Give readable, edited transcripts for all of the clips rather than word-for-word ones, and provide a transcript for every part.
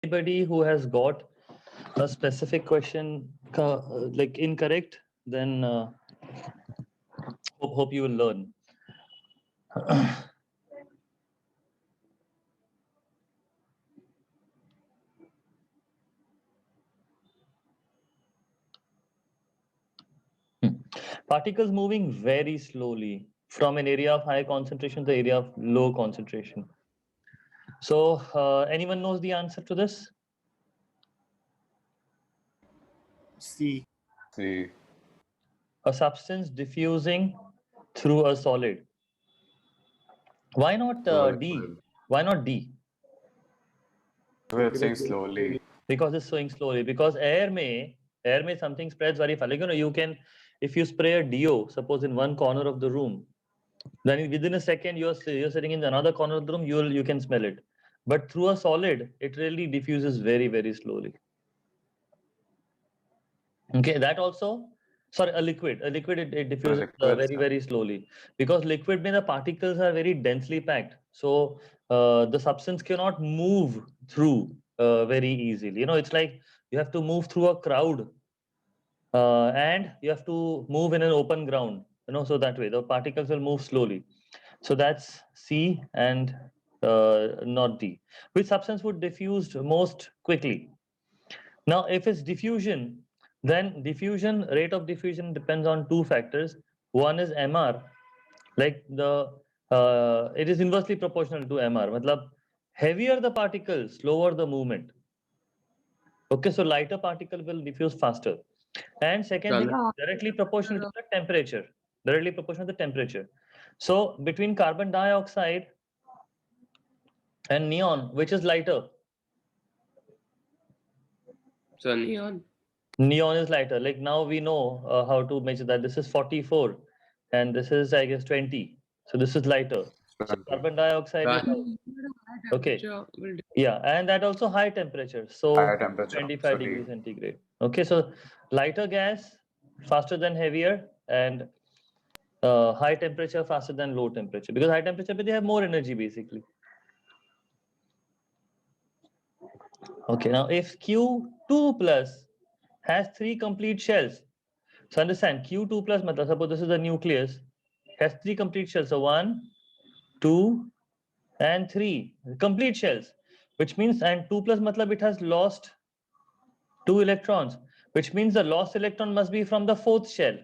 Anybody who has got a specific question like incorrect, then hope you will learn. Particles moving very slowly from an area of high concentration to the area of low concentration. So anyone knows the answer to this? C. C. A substance diffusing through a solid. Why not D? Liquid. Why not D? We're saying slowly. Because it's flowing slowly. Because air may something spreads very fast. Like, you can, if you spray a DO, suppose in one corner of the room, then within a second you're sitting in another corner of the room, you can smell it. But through a solid, it really diffuses very, very slowly. Okay, that also, sorry, a liquid it diffuses Liquid, very, sir. very slowly, because liquid means the particles are very densely packed, so the substance cannot move through very easily. It's like you have to move through a crowd, and you have to move in an open ground, so that way the particles will move slowly. So that's C and not D. Which substance would diffuse most quickly? Now, if it's diffusion, then rate of diffusion depends on two factors. One is MR, like it is inversely proportional to MR. Matlab, heavier the particle, slower the movement. Okay, so lighter particle will diffuse faster. And second thing, directly proportional to the temperature. Directly proportional to the temperature. So between carbon dioxide and neon, which is lighter? So neon. Neon is lighter. Like now we know how to measure that. This is 44 and this is, I guess, 20. So this is lighter. So 20. carbon dioxide is okay. Yeah, and that also high temperature. So Higher temperature. 25 So D. degrees centigrade. Okay, so lighter gas faster than heavier, and high temperature faster than low temperature, because high temperature they have more energy basically. Okay, now if Q2 plus has 3 complete shells, so understand Q2 plus matlab, suppose this is the nucleus, has 3 complete shells. So 1, 2, and 3 complete shells, which means, and 2 plus matlab it has lost 2 electrons, which means the lost electron must be from the fourth shell.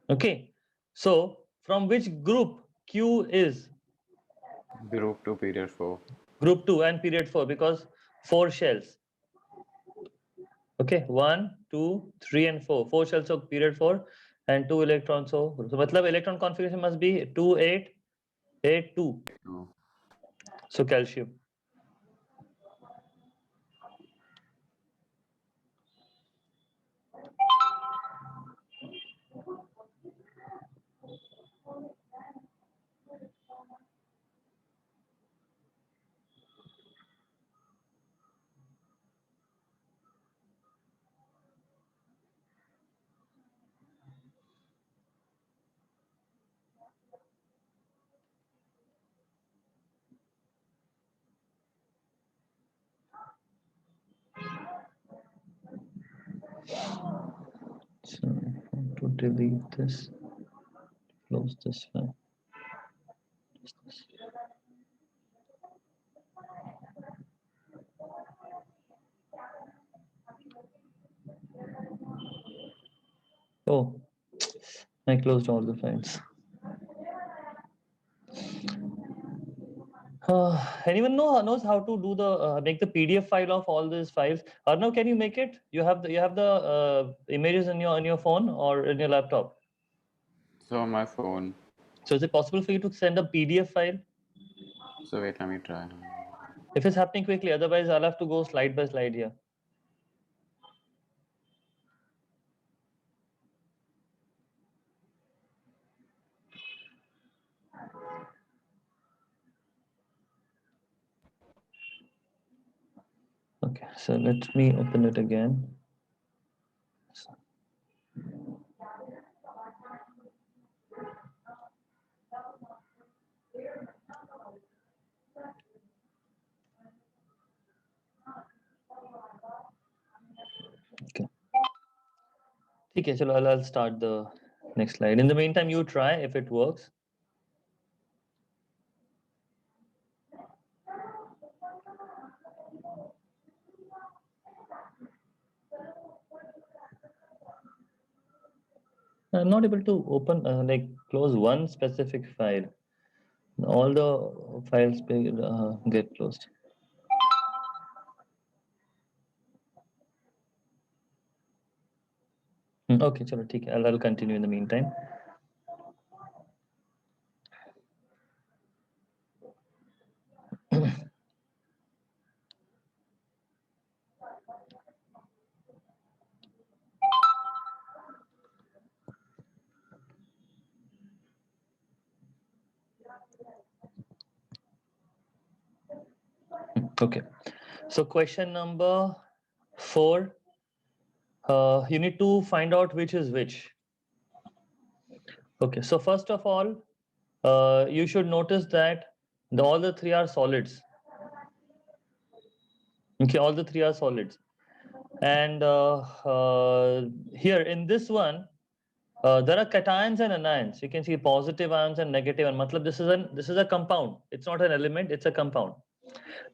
Okay, so from which group Q is? Group 2, period 4. Group 2 and period 4, because 4 shells. Okay, 1, 2, 3, and 4. 4 shells of period 4 and 2 electrons. So matlab electron configuration must be 2, 8, 8, 2. So calcium. So to delete this, close this file. Oh, I closed all the files. Anyone knows how to do the make the PDF file of all these files? Arnav, can you make it? You have the images in your phone or in your laptop. So on my phone. So is it possible for you to send a PDF file? So wait, let me try. If it's happening quickly, otherwise I'll have to go slide by slide here. Okay, so let me open it again. Okay, so I'll start the next slide. In the meantime, you try if it works. I'm not able to open, like close one specific file. All the files get closed. Okay, chalo, ठीक है. I'll continue in the meantime. Okay, so question number 4. You need to find out which is which. Okay, so first of all, you should notice that all the three are solids. Okay, all the three are solids. And here in this one, there are cations and anions. You can see positive ions and negative ions. Matlab, this is a compound. It's not an element, it's a compound.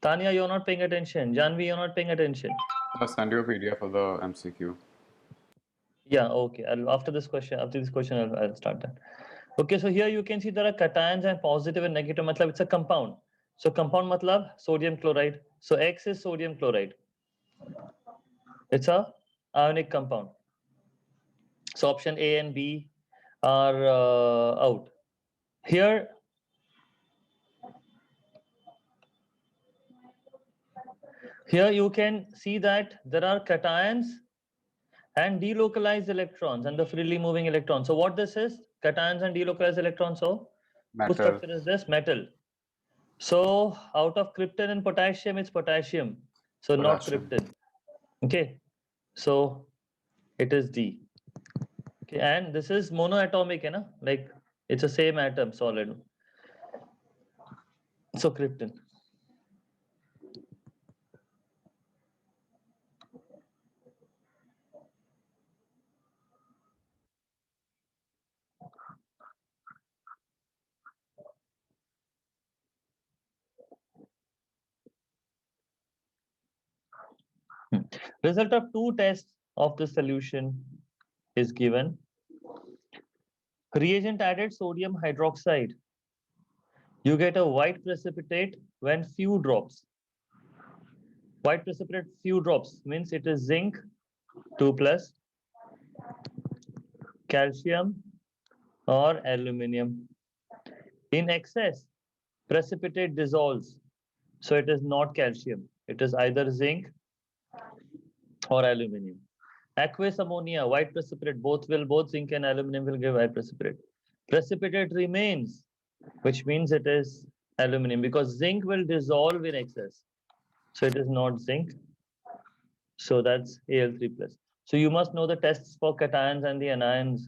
Tanya, you're not paying attention. Janvi, you're not paying attention. I'll send you a PDF of the MCQ. Yeah, okay. After this question, I'll start that. Okay, so here you can see there are cations and positive and negative. Matlab, it's a compound. So compound matlab sodium chloride. So X is sodium chloride. It's a ionic compound. So option A and B are out. Here, you can see that there are cations and delocalized electrons and the freely moving electrons. So what this is? Cations and delocalized electrons. So whose Metal. structure is this? Metal. So out of krypton and potassium, it's potassium. So not Potassium. krypton. Okay. So it is D. Okay, and this is monoatomic, you know, like it's the same atom, solid. So krypton. Result of 2 tests of the solution is given. Reagent added sodium hydroxide. You get a white precipitate when few drops. White precipitate few drops means it is zinc 2 plus, calcium or aluminium. In excess, precipitate dissolves. So it is not calcium. It is either zinc or aluminium. Aqueous ammonia, white precipitate, both zinc and aluminum will give white precipitate. Precipitate remains, which means it is aluminum because zinc will dissolve in excess. So it is not zinc. So that's Al3 plus. So you must know the tests for cations and the anions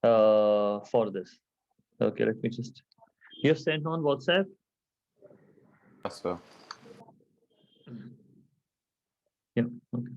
for this. Okay, let me just. You have sent on WhatsApp? Yes, sir. Yeah, okay.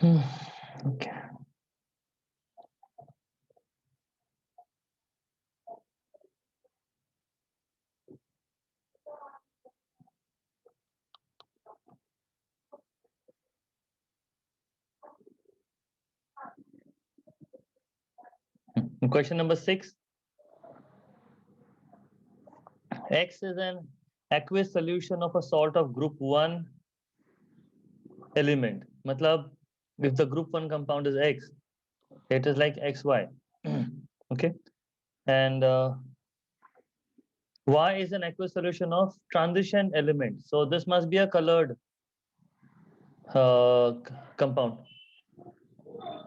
Okay. Question number 6. X is an aqueous solution of a salt of group 1 element. Matlab, if the group 1 compound is X, it is like XY. Okay. And Y is an aqueous solution of transition element. So this must be a colored compound.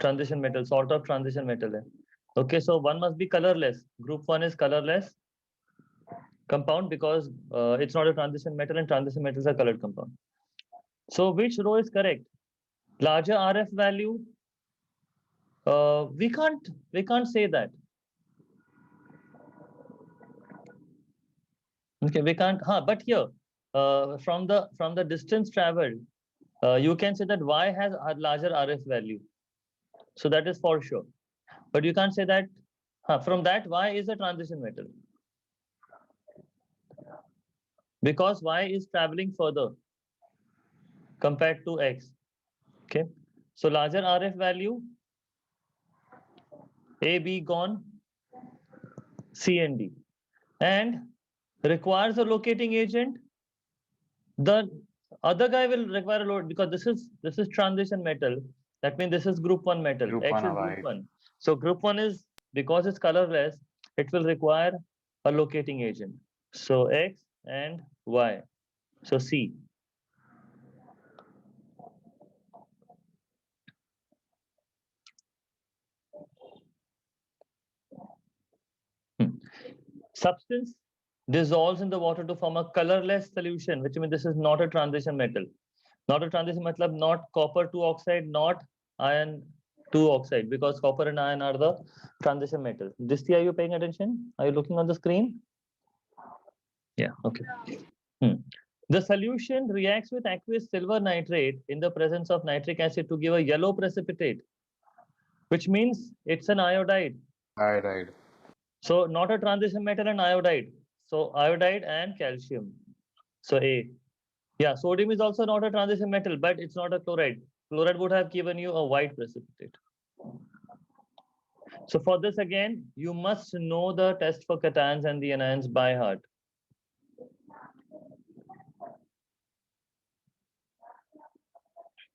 Transition metal, salt of transition metal. Okay, so one must be colorless. Group 1 is colorless compound because it's not a transition metal, and transition metals are colored compound. So which row is correct? Larger RF value? We can't say that. Okay, we can't. But here, from the distance traveled, you can say that Y has a larger RF value. So that is for sure. But you can't say that from that Y is a transition metal. Because Y is traveling further compared to X. Okay. So larger RF value, A, B gone, C and D. And requires a locating agent. The other guy will require a load because this is transition metal. That means this is group 1 metal. Group X 1 is group alike. 1. So group 1 is, because it's colorless, it will require a locating agent. So X and Y. So C. Substance dissolves in the water to form a colorless solution, which means this is not a transition metal. Not a transition metal, not copper 2 oxide, not iron 2 oxide, because copper and iron are the transition metals. Disti, are you paying attention? Are you looking on the screen? Yeah, okay. The solution reacts with aqueous silver nitrate in the presence of nitric acid to give a yellow precipitate, which means it's an iodide. Iodide. So not a transition metal and iodide. So iodide and calcium. So A. Yeah, sodium is also not a transition metal, but it's not a chloride. Chloride would have given you a white precipitate. So for this again, you must know the test for cations and the anions by heart.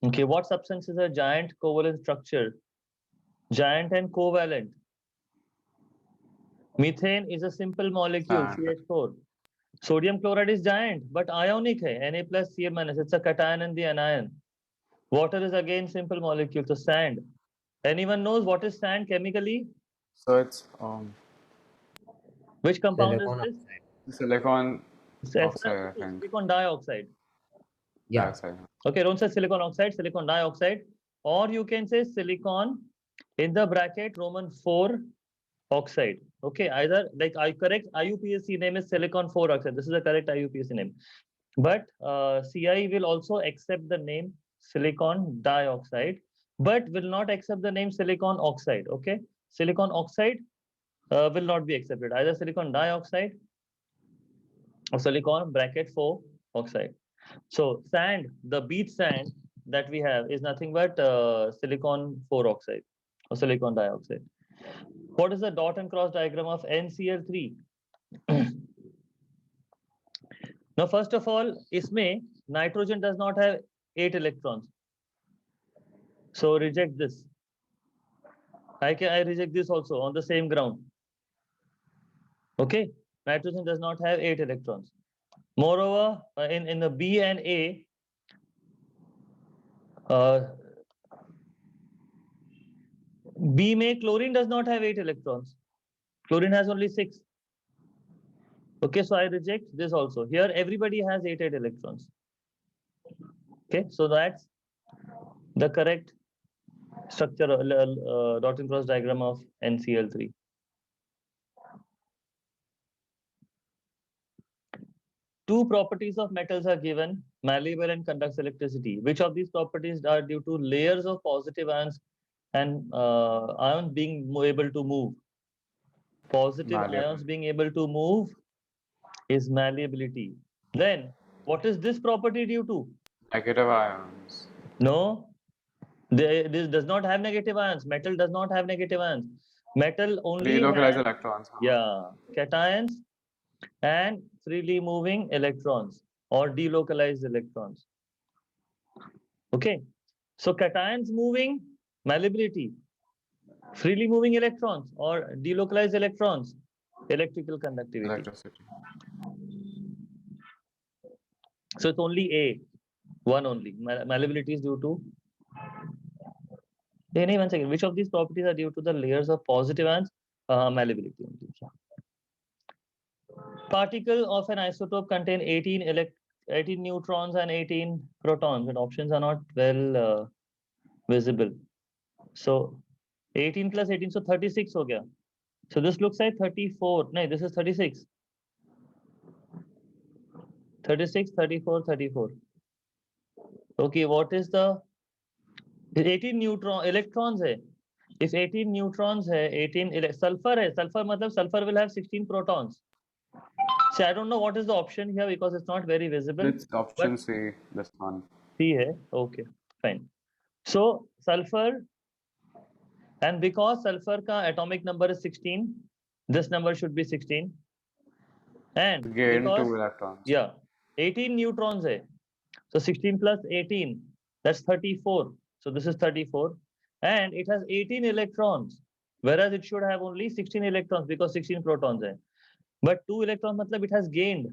Okay, what substance is a giant covalent structure? Giant and covalent. Methane is a simple molecule, Sand. CH4. Sodium chloride is giant, but ionic hai, Na plus Cl minus. It's a cation and the anion. Water is again simple molecule, so sand. Anyone knows what is sand chemically? So it's Which compound is Silicon this? oxide. silicon It's oxide, I think. silicon dioxide. Yeah. Dioxide. Okay, don't say silicon oxide, silicon dioxide, or you can say silicon in the bracket Roman 4 oxide. Okay, either like I correct IUPAC name is silicon 4 oxide. This is the correct IUPAC name. But CI will also accept the name silicon dioxide, but will not accept the name silicon oxide. Okay, silicon oxide will not be accepted. Either silicon dioxide or silicon bracket 4 oxide. So sand, the beach sand that we have is nothing but silicon 4 oxide or silicon dioxide. What is the dot and cross diagram of NCl3? Now, first of all, isme nitrogen does not have 8 electrons. So reject this. I reject this also on the same ground. Okay, nitrogen does not have 8 electrons. Moreover, in the B and A, B may chlorine does not have 8 electrons. Chlorine has only 6. Okay, so I reject this also. Here, everybody has 8 electrons. Okay, so that's the correct structure, dot and cross diagram of NCl3. Two properties of metals are given, malleable and conducts electricity. Which of these properties are due to layers of positive ions and ions being able to move? Positive Malleable. ions being able to move is malleability. Then, what is this property due to? Negative ions. No, this does not have negative ions. Metal does not have negative ions. Metal only Delocalized has, electrons. yeah, cations and freely moving electrons or delocalized electrons. Okay, so cations moving, malleability, freely moving electrons or delocalized electrons, electrical conductivity. Electricity. So it's only A, one only. Malleability is due to. One second. Which of these properties are due to the layers of positive ions? Malleability only. Particle of an isotope contain 18 neutrons and 18 protons, and options are not well visible. So 18 plus 18, so 36 ho gaya. So this looks like 34. No, this is 36. 36, 34, 34. Okay, what is the 18 neutron electrons hai? If 18 neutrons hai, 18 sulfur hai. Sulfur matlab sulfur will have 16 protons. See, I don't know what is the option here because it's not very visible. It's option C, this one. C hai. Okay, fine. So sulfur, and because sulfur ka atomic number is 16, this number should be 16. And Gain because 2 electrons. yeah, 18 neutrons hai. So 16 plus 18, that's 34. So this is 34. And it has 18 electrons, whereas it should have only 16 electrons because 16 protons hai. But 2 electrons, matlab it has gained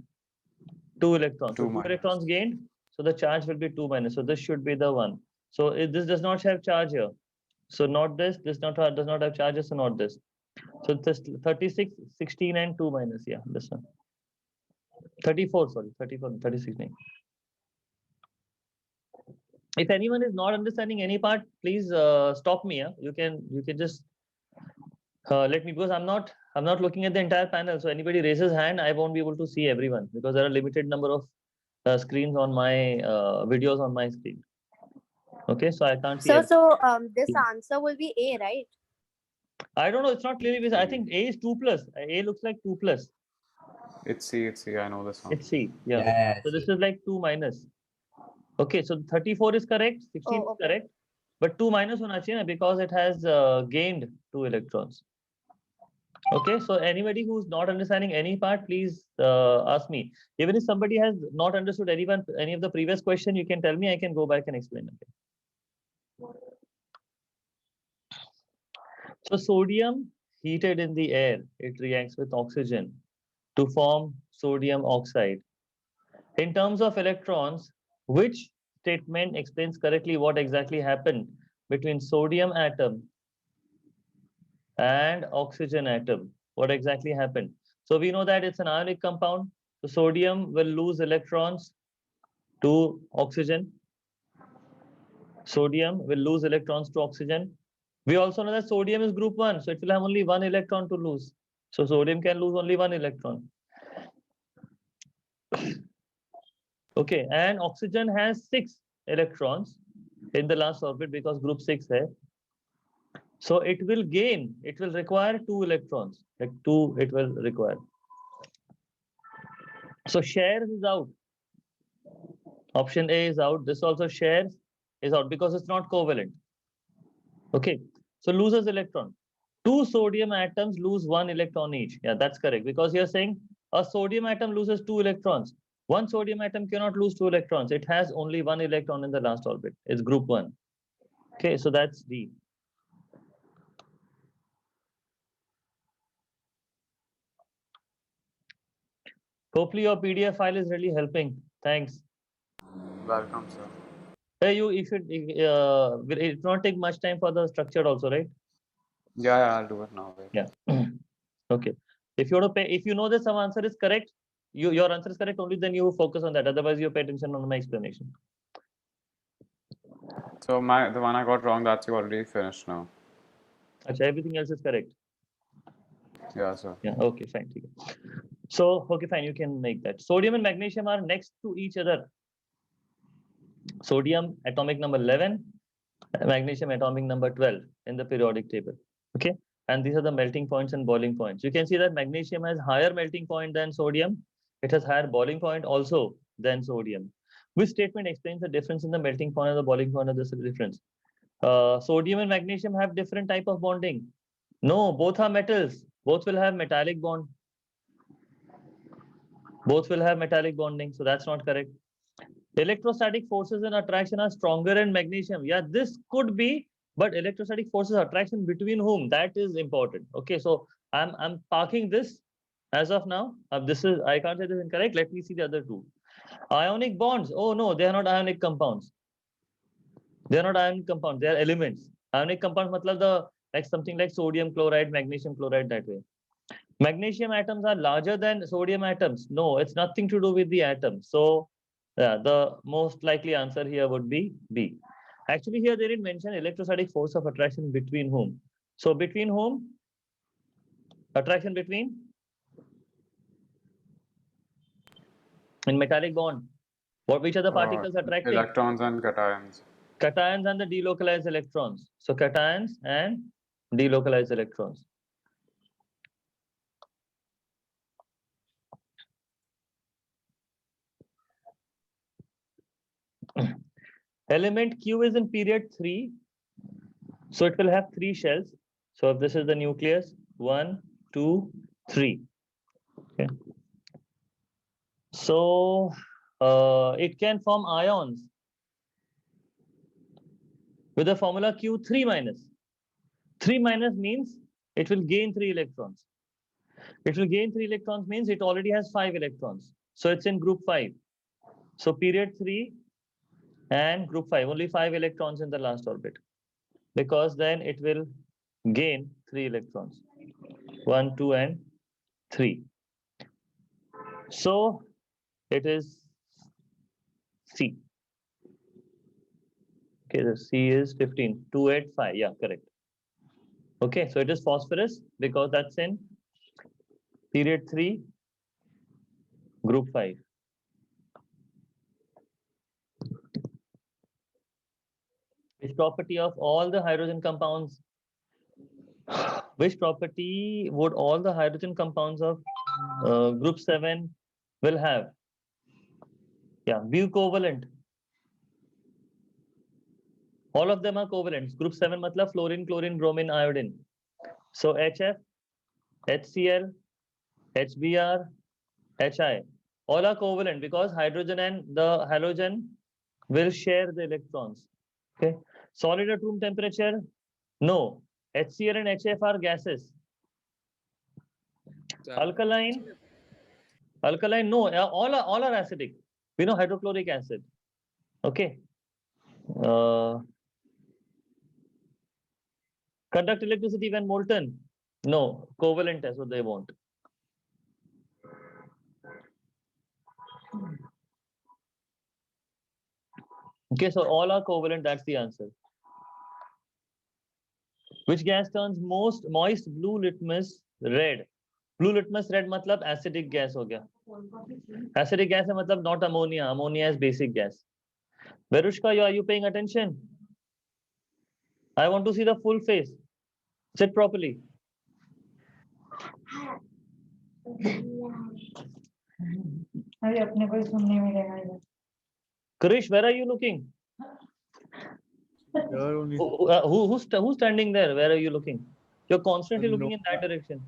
2 electrons. So 2 electrons gained, so the charge will be 2 minus. So this should be the one. So this does not have charge here. So not this, this does not have charges, so not this. So this 36, 16 and 2 minus, yeah, this one. 34, sorry, 34, 36. If anyone is not understanding any part, please stop me. You can just let me, because I'm not looking at the entire panel. So anybody raises hand, I won't be able to see everyone because there are limited number of screens on my videos on my screen. Okay, so I can't see. So this answer will be A, right? I don't know. It's not clearly visible. I think A is 2 plus. A looks like 2 plus. It's C. I know this one. It's C. Yeah. So this is like 2 minus. Okay, so 34 is correct. 16 is correct. But 2 minus hona chahiye because it has gained 2 electrons. Okay, so anybody who's not understanding any part, please ask me. Even if somebody has not understood any of the previous question, you can tell me. I can go back and explain. Okay. So sodium heated in the air, it reacts with oxygen to form sodium oxide. In terms of electrons, which statement explains correctly what exactly happened between sodium atom and oxygen atom? What exactly happened? So we know that it's an ionic compound. So sodium will lose electrons to oxygen. Sodium will lose electrons to oxygen. We also know that sodium is group 1, so it will have only 1 electron to lose. So sodium can lose only 1 electron. Okay, and oxygen has 6 electrons in the last orbit because group 6 hai. So it will require 2 electrons, like 2 it will require. So shares is out. Option A is out. This also shares is out because it's not covalent. Okay, so loses electron. 2 sodium atoms lose 1 electron each. Yeah, that's correct because you're saying a sodium atom loses 2 electrons. One sodium atom cannot lose 2 electrons. It has only 1 electron in the last orbit. It's group 1. Okay, so that's D. Hopefully your PDF file is really helping. Thanks. Welcome, sir. Hey, it not take much time for the structure also, right? Yeah, I'll do it now. Wait. Yeah. Okay. If you want to pay, if you know that some answer is correct, your answer is correct only, then you focus on that. Otherwise, you pay attention on my explanation. So the one I got wrong, that's already finished now. Achha, everything else is correct. Yeah, sir. Yeah. Okay. Fine. So, okay, fine, you can make that. Sodium and magnesium are next to each other. Sodium atomic number 11, magnesium atomic number 12 in the periodic table. Okay, and these are the melting points and boiling points. You can see that magnesium has higher melting point than sodium. It has higher boiling point also than sodium. Which statement explains the difference in the melting point and the boiling point of this difference? Sodium and magnesium have different type of bonding. No, both are metals. Both will have metallic bond. Both will have metallic bonding. So that's not correct. Electrostatic forces and attraction are stronger in magnesium. Yeah, this could be, but electrostatic forces attraction between whom? That is important. Okay, so I'm parking this as of now. This is, I can't say this is incorrect. Let me see the other two. Ionic bonds. Oh no, they are not ionic compounds. They are not ionic compounds. They are elements. Ionic compounds, matlab the like something like sodium chloride, magnesium chloride, that way. Magnesium atoms are larger than sodium atoms. No, it's nothing to do with the atom. So yeah, the most likely answer here would be B. Actually, here they didn't mention electrostatic force of attraction between whom. So between whom? Attraction between? In metallic bond. Which are the particles attracting? Electrons and cations. Cations and the delocalized electrons. So cations and delocalized electrons. Element Q is in period 3. So it will have 3 shells. So if this is the nucleus, 1, 2, 3. Okay. So it can form ions with the formula Q3 minus. 3 minus means it will gain 3 electrons. It will gain 3 electrons means it already has 5 electrons. So it's in group 5. So period 3 and group 5, only 5 electrons in the last orbit. Because then it will gain 3 electrons. 1, 2, and 3. So it is C. Okay, the C is 15. 2, 8, 5. Yeah, correct. Okay, so it is phosphorus because that's in period 3, group 5. Which property of all the hydrogen compounds? Which property would all the hydrogen compounds of group 7 will have? Yeah, be covalent. All of them are covalent. Group 7 matlab fluorine, chlorine, bromine, iodine. So HF, HCl, HBr, HI. All are covalent because hydrogen and the halogen will share the electrons. Okay. Solid at room temperature? No. HCl and HF are gases. Alkaline? Alkaline? No. All are acidic. We know hydrochloric acid. Okay. Conduct electricity when molten? No. Covalent, that's what they want. Okay, so all are covalent, that's the answer. Which gas turns most moist blue litmus red? Blue litmus red matlab acidic gas ho gaya. Acidic gas hai matlab not ammonia. Ammonia is basic gas. Verushka, are you paying attention? I want to see the full face. Sit properly. Krish, where are you looking? Who's standing there? Where are you looking? You're constantly looking in that direction.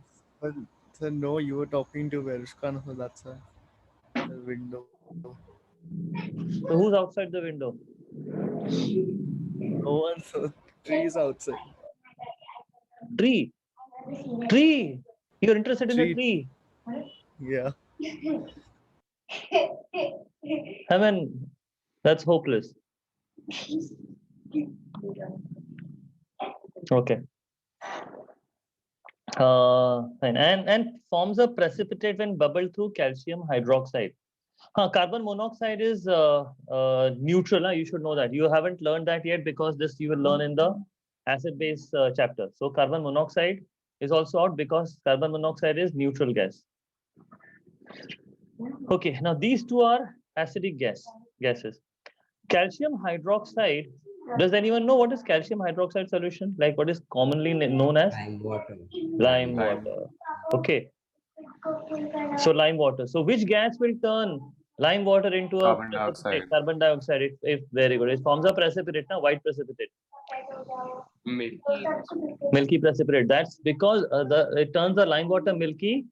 Sir, no, you were talking to Verushka, so that's the window. So who's outside the window? No one, sir. Trees outside. Tree. Tree. You're interested in the tree. Yeah. I mean, that's hopeless. Okay. Fine. And forms a precipitate when bubbled through calcium hydroxide. Carbon monoxide is neutral. You should know that. You haven't learned that yet because this you will learn in the acid-base chapter. So carbon monoxide is also out because carbon monoxide is neutral gas. Okay, now these two are acidic gases. Calcium hydroxide. Does anyone know what is calcium hydroxide solution? Like what is commonly known as Lime water. lime Lime. water. Okay. So lime water. So which gas will turn lime water into a Carbon dioxide. Carbon dioxide. If very good. It forms a precipitate, now white precipitate. Milky precipitate. That's because it turns the lime water milky,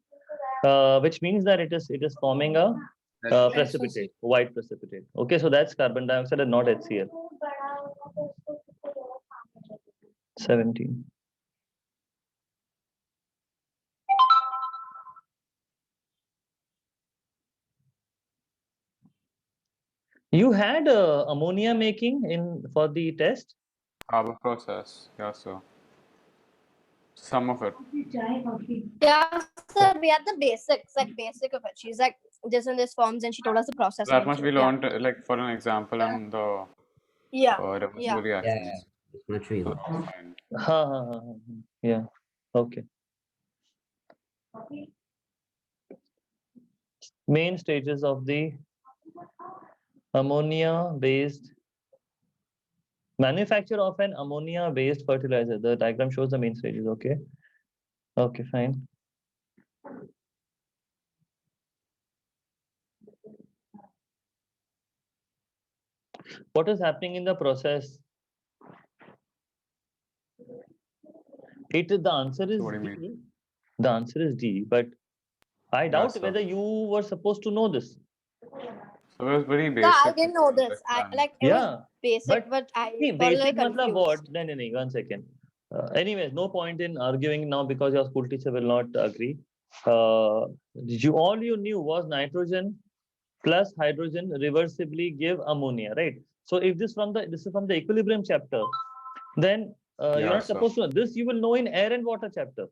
which means that it is forming a precipitate, white precipitate. Okay, so that's carbon dioxide and not HCl. 17. You had ammonia making in for the test. Haber process. Yeah, so some of it. Yeah, sir, we had the basics, like basic of it. She's like this and this forms, and she told us the process. That and much shit. we Yeah. learned, like for an example, and the Yeah. reversible Yeah. reactions. It's literally So that. that's fine. Yeah. Okay. Main stages of the ammonia-based manufacture of an ammonia-based fertilizer. The diagram shows the main stages. Okay. Okay, fine. What is happening in the process? The answer is What do you D. The answer is D, but I doubt sir. whether you were supposed to know this. So it was very So basic. I didn't know this. I like it was Yeah, basic, but I see, got basic like matlab confused. what? No, 1 second. Anyways, no point in arguing now because your school teacher will not agree. All you knew was nitrogen plus hydrogen reversibly give ammonia, right? So if this is from the equilibrium chapter, then you're Yeah, not sir. supposed to know. This you will know in air and water chapter.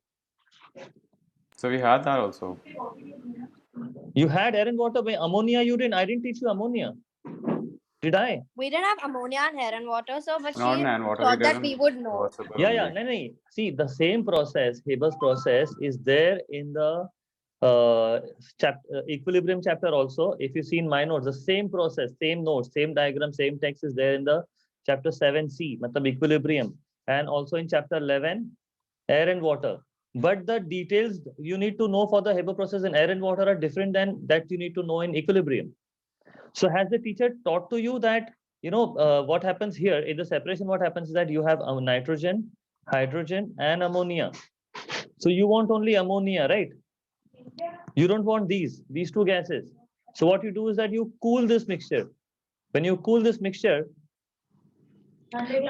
So we had that also. You had air and water, but ammonia you didn't. I didn't teach you ammonia. Did I? We didn't have ammonia and hair and water, so but Not she in and water. thought We that did we in would know. reversible Yeah, only. no. See, the same process, Haber's process, is there in the equilibrium chapter also. If you see in my notes, the same process, same notes, same diagram, same text is there in the chapter 7C, matlab equilibrium, and also in chapter 11, air and water. But the details you need to know for the Haber process in air and water are different than that you need to know in equilibrium. So has the teacher taught to you that, what happens here in the separation, what happens is that you have nitrogen, hydrogen, and ammonia. So you want only ammonia, right? You don't want these two gases. So what you do is that you cool this mixture. When you cool this mixture,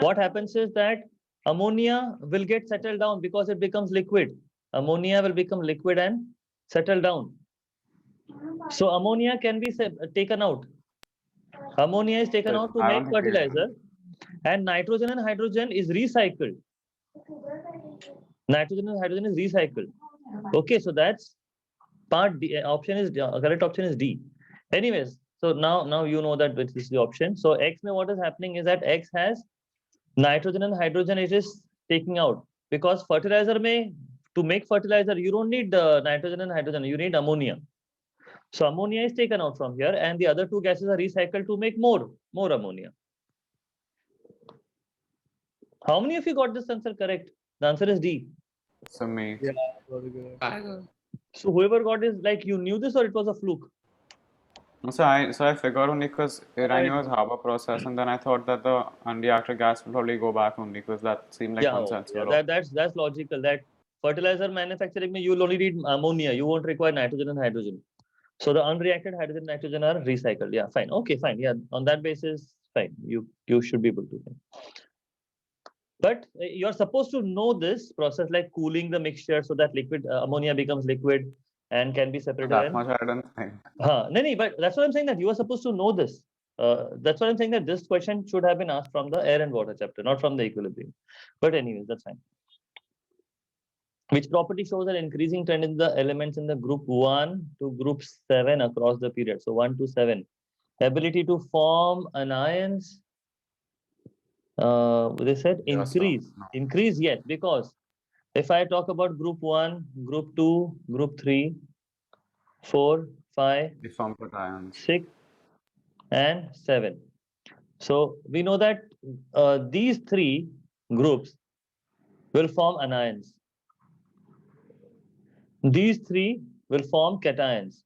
what happens is that ammonia will get settled down because it becomes liquid. Ammonia will become liquid and settle down. So ammonia can be taken out. Ammonia is taken out to I make don't think we did. fertilizer, and nitrogen and hydrogen is recycled. Nitrogen and hydrogen is recycled. Okay, so that's part D. Correct option is D. Anyways, so now you know that which is the option. So X mein what is happening is that X has nitrogen and hydrogen. It is taking out because fertilizer to make fertilizer you don't need nitrogen and hydrogen. You need ammonia. So ammonia is taken out from here, and the other two gases are recycled to make more ammonia. How many of you got this answer correct? The answer is D. So me. Yeah, very good. So whoever got this, like you knew this or it was a fluke? So I figured only because I knew it was Haber process, and then I thought that the unreacted gas will probably go back only because that seemed like one sensible. That's logical. That fertilizer manufacturing, you will only need ammonia. You won't require nitrogen and hydrogen. So the unreacted hydrogen and nitrogen are recycled. Yeah, fine. Okay, fine. Yeah, on that basis, fine. You should be able to. But you're supposed to know this process, like cooling the mixture so that liquid ammonia becomes liquid and can be separated. That much I didn't think. No, but that's what I'm saying, that you are supposed to know this. That's what I'm saying, that this question should have been asked from the air and water chapter, not from the equilibrium. But anyways, that's fine. Which property shows an increasing trend in the elements in the group 1 to group 7 across the period? So 1 to 7. Ability to form anions. They said increase. No. Increase, yes, because if I talk about group 1, group 2, group 3, 4, 5, They form cations. 6, and 7. So we know that these three groups will form anions. These three will form cations.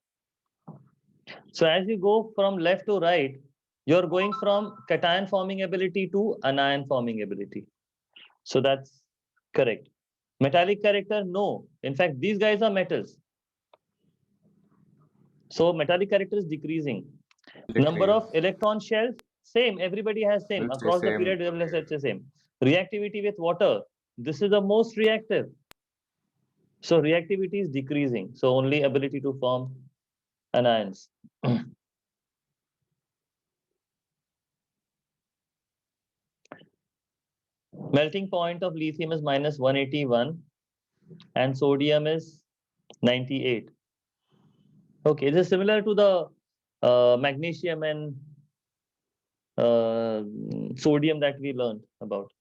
So as you go from left to right, you're going from cation forming ability to anion forming ability. So that's correct. Metallic character, no. In fact, these guys are metals. So metallic character is decreasing. Number of electron shells, same. Everybody has same. It's the Across the same. period, it's the same. Reactivity with water, this is the most reactive. So reactivity is decreasing. So only ability to form anions. Melting point of lithium is minus 181 and sodium is 98. Okay, this is similar to the magnesium and sodium that we learned about.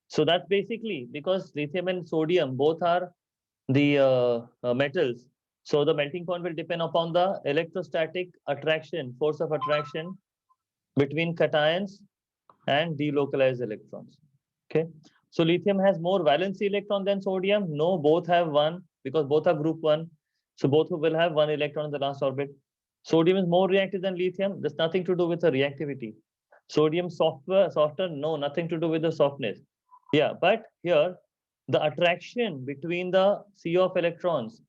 So that's basically because lithium and sodium both are the metals. So the melting point will depend upon the electrostatic attraction, force of attraction between cations and delocalized electrons. Okay. So lithium has more valency electron than sodium. No, both have one because both are group 1. So both will have 1 electron in the last orbit. Sodium is more reactive than lithium. There's nothing to do with the reactivity. Sodium softer, no, nothing to do with the softness. Yeah, but here the attraction between the sea of electrons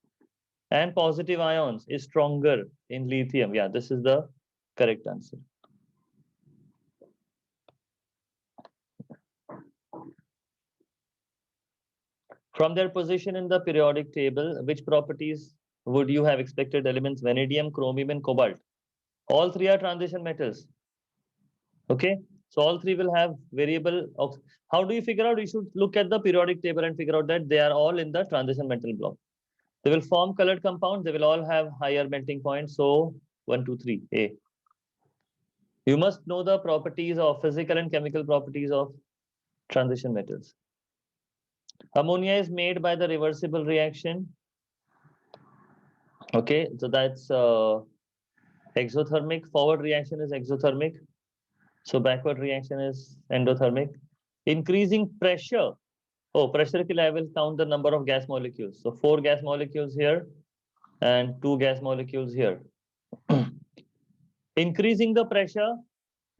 and positive ions is stronger in lithium. Yeah, this is the correct answer. From their position in the periodic table, which properties would you have expected elements vanadium, chromium, and cobalt? All three are transition metals. Okay, so all three will have variable. How do you figure out? You should look at the periodic table and figure out that they are all in the transition metal block. They will form colored compounds. They will all have higher melting points. So 1, 2, 3, A. You must know the properties of physical and chemical properties of transition metals. Ammonia is made by the reversible reaction. Okay, so that's exothermic. Forward reaction is exothermic. So backward reaction is endothermic. Increasing pressure. Oh, pressure ke liye I will count the number of gas molecules. So 4 gas molecules here and 2 gas molecules here. Increasing the pressure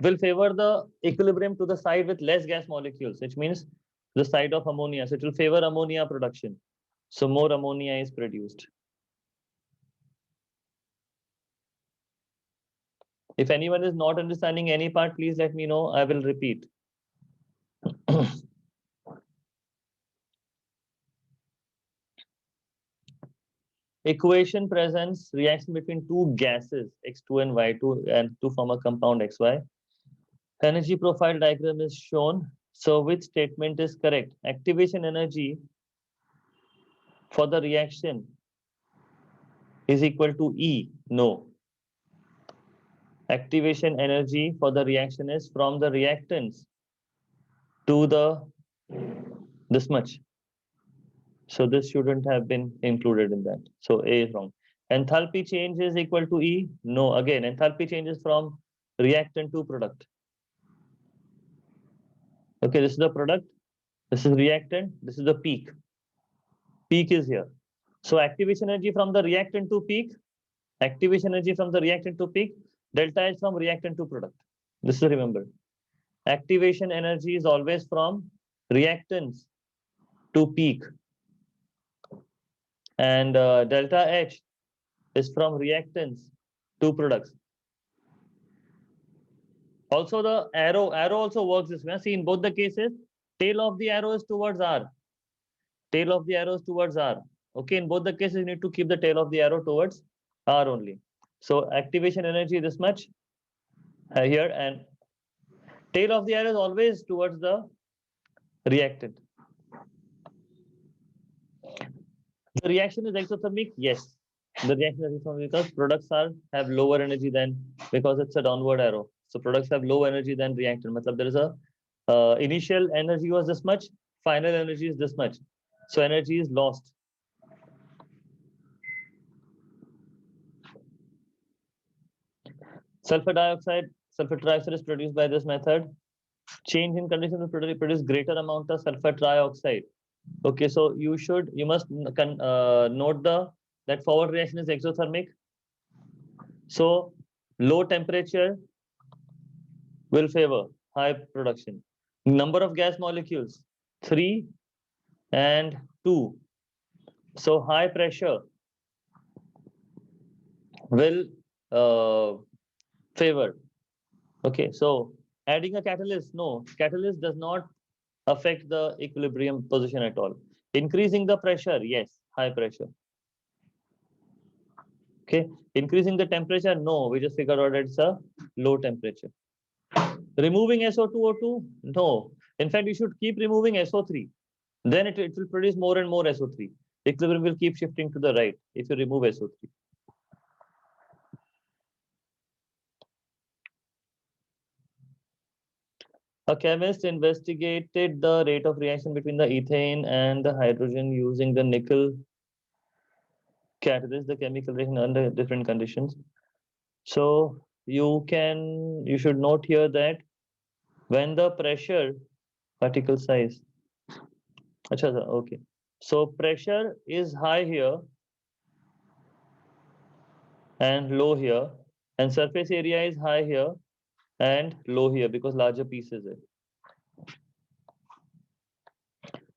will favor the equilibrium to the side with less gas molecules, which means the side of ammonia. So it will favor ammonia production. So more ammonia is produced. If anyone is not understanding any part, please let me know. I will repeat. Equation presents reaction between two gases, X2 and Y2, and to form a compound XY. Energy profile diagram is shown. So which statement is correct? Activation energy for the reaction is equal to E. No. Activation energy for the reaction is from the reactants to this much. So this shouldn't have been included in that. So A is wrong. Enthalpy change is equal to E. No. Again, enthalpy changes from reactant to product. Okay, this is the product. This is reactant. This is the peak. Peak is here. So activation energy from the reactant to peak. Activation energy from the reactant to peak. Delta is from reactant to product. This is remember. Activation energy is always from reactants to peak. And delta H is from reactants to products. Also the arrow also works this way. See, in both the cases, tail of the arrow is towards R. Tail of the arrow is towards R. Okay, in both the cases, you need to keep the tail of the arrow towards R only. So activation energy this much here, and tail of the arrow is always towards the reactant. The reaction is exothermic. Yes, the reaction is exothermic because products have lower energy than, because it's a downward arrow. So products have low energy than reactant. Matlab there is a initial energy was this much, final energy is this much. So energy is lost. Sulfur dioxide, sulfur trioxide is produced by this method. Change in condition will produce greater amount of sulfur trioxide. Okay, so you must note that forward reaction is exothermic. So low temperature will favor high production. Number of gas molecules 3 and 2. So high pressure will favor. Okay, so adding a catalyst, no, catalyst does not affect the equilibrium position at all. Increasing the pressure, yes, high pressure. Okay, increasing the temperature, no, we just figured out it's a low temperature. Removing SO2O2, no. In fact, you should keep removing SO3. Then it will produce more and more SO3. Equilibrium will keep shifting to the right if you remove SO3. A chemist investigated the rate of reaction between the ethane and the hydrogen using the nickel catalyst, the chemical reaction under different conditions. So you should note here that when the pressure, particle size, okay. So pressure is high here and low here, and surface area is high here and low here because larger piece is it.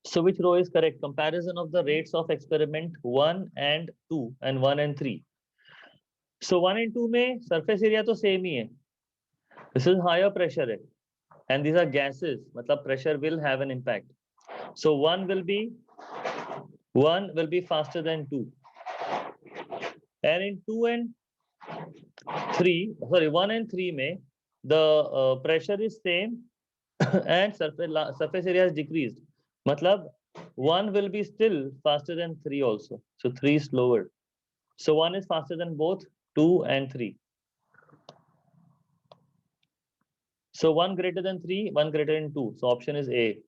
So which row is correct? Comparison of the rates of experiment 1 and 2 and 1 and 3. So 1 and 2 में surface area तो same ही है. This is higher pressure है. And these are gases. मतलब pressure will have an impact. So 1 will be faster than 2. And in 2 and 3, sorry, 1 and 3 में the pressure is same and surface area is decreased. Matlab 1 will be still faster than 3 also. So 3 is slower. So 1 is faster than both 2 and 3. So 1 greater than 3, 1 greater than 2. So option is A.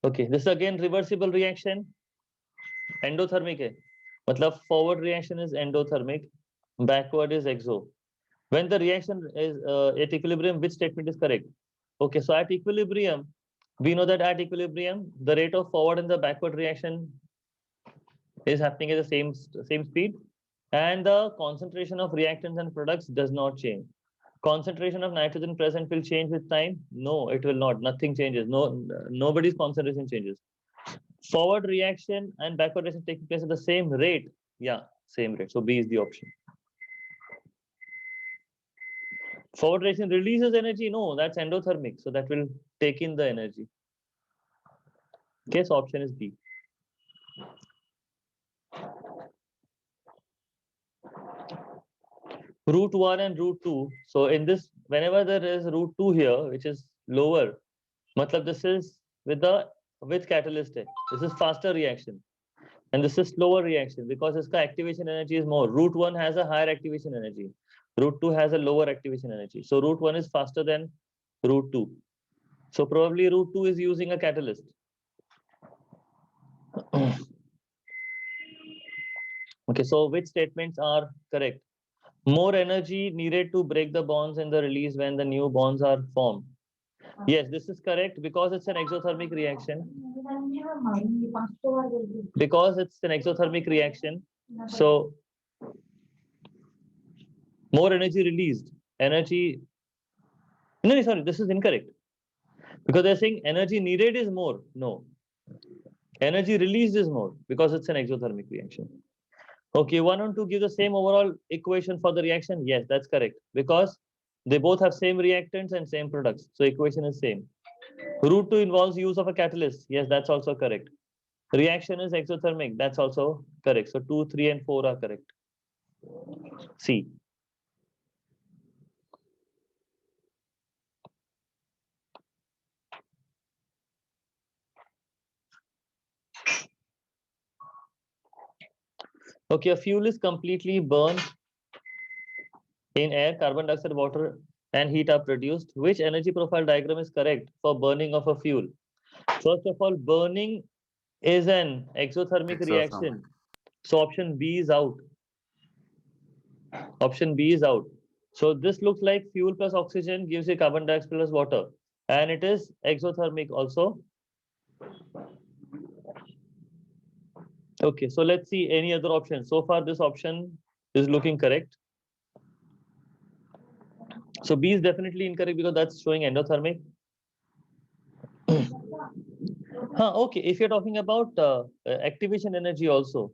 Okay, this is again reversible reaction. Endothermic है. मतलब forward reaction is endothermic, backward is exo. When the reaction is at equilibrium, which statement is correct? Okay, so at equilibrium, we know that at equilibrium, the rate of forward and the backward reaction is happening at the same speed, and the concentration of reactants and products does not change. Concentration of nitrogen present will change with time? No, it will not. Nothing changes. Nobody's concentration changes. Forward reaction and backward reaction taking place at the same rate. Yeah, same rate. So B is the option. Forward reaction releases energy. No, that's endothermic. So that will take in the energy. Okay, so option is B. Root 1 and root 2. So in this, whenever there is root 2 here, which is lower, matlab this is with catalyst. This is faster reaction. And this is slower reaction because its activation energy is more. Root 1 has a higher activation energy. Root 2 has a lower activation energy. So root 1 is faster than root 2. So probably root 2 is using a catalyst. Okay, so which statements are correct? More energy needed to break the bonds in the release when the new bonds are formed. Yes, this is correct because it's an exothermic reaction. Because it's an exothermic reaction, so more energy released. No, sorry, this is incorrect. Because they're saying energy needed is more. No. Energy released is more because it's an exothermic reaction. Okay, 1 and 2 give the same overall equation for the reaction. Yes, that's correct. Because they both have same reactants and same products. So equation is same. Root 2 involves use of a catalyst. Yes, that's also correct. Reaction is exothermic. That's also correct. So 2, 3, and 4 are correct. C. Okay, a fuel is completely burned In air, carbon dioxide, water, and heat are produced. Which energy profile diagram is correct for burning of a fuel? First of all, burning is an exothermic reaction. So option B is out. Option B is out. So this looks like fuel plus oxygen gives you carbon dioxide plus water. And it is exothermic also. Okay, so let's see any other option. So far, this option is looking correct. So B is definitely incorrect because that's showing endothermic. Okay, if you're talking about activation energy also.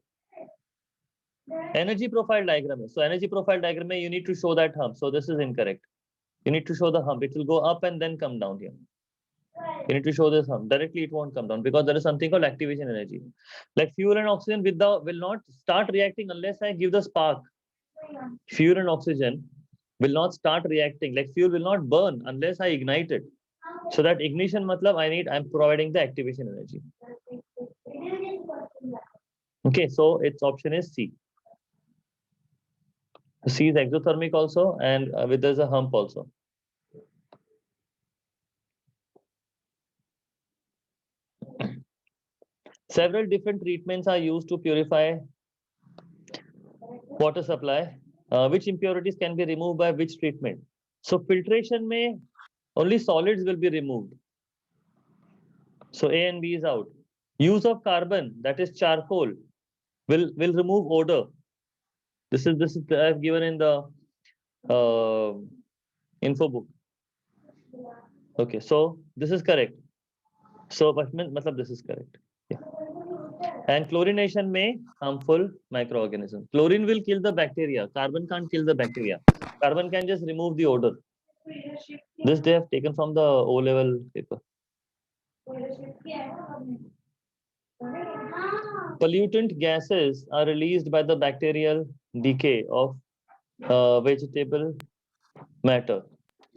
Energy profile diagram. So energy profile diagram, you need to show that hump. So this is incorrect. You need to show the hump. It will go up and then come down here. You need to show this hump. Directly it won't come down because there is something called activation energy. Like fuel and oxygen will not start reacting unless I give the spark. Fuel and oxygen will not start reacting. Like fuel will not burn unless I ignite it. So that ignition matlab I'm providing the activation energy. Okay, so its option is C. C is exothermic also, and there's a hump also. Several different treatments are used to purify water supply. Which impurities can be removed by which treatment? So filtration may only solids will be removed. So A and B is out. Use of carbon, that is charcoal, will remove odor. This is I've given in the info book. Okay, so this is correct. So matlab this is correct. Yeah. And chlorination may harmful microorganisms. Chlorine will kill the bacteria. Carbon can't kill the bacteria. Carbon can just remove the odor. This they have taken from the O-level paper. Pollutant gases are released by the bacterial decay of vegetable matter.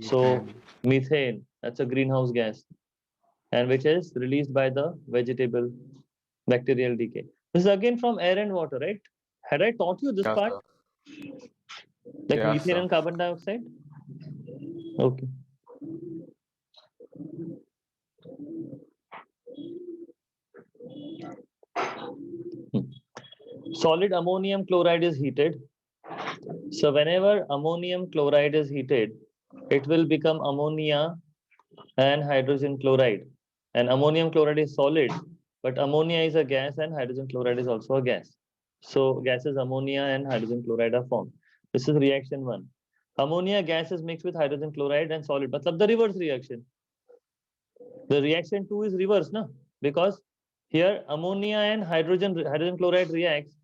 So methane, that's a greenhouse gas, and which is released by the vegetable bacterial decay. This is again from air and water, right? Had I taught you this part? Sir. Like Yeah, methane sir. and carbon dioxide? Okay. Solid ammonium chloride is heated. So whenever ammonium chloride is heated, it will become ammonia and hydrogen chloride. And ammonium chloride is solid, but ammonia is a gas and hydrogen chloride is also a gas. So gases ammonia and hydrogen chloride are formed. This is reaction 1. Ammonia gas is mixed with hydrogen chloride and solid. But the reverse reaction. The reaction 2 is reverse, no? Because here ammonia and hydrogen chloride reacts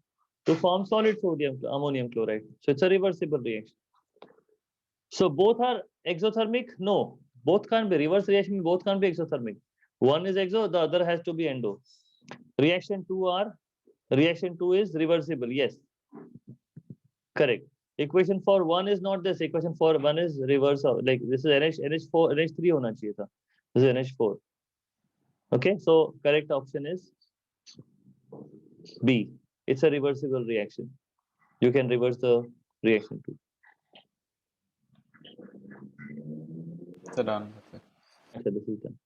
to form solid sodium ammonium chloride. So it's a reversible reaction. So both are exothermic? No, both can't be. Reverse reaction, both can't be exothermic. One is exo, the other has to be endo. Reaction 2 is reversible. Yes, correct. Equation for 1 is not this. Equation for 1 is reverse. Like this is NH4, NH3 hona chahiye tha. This is NH4. Okay, so correct option is B. It's a reversible reaction. You can reverse the reaction too. So done with it. Okay, this is done.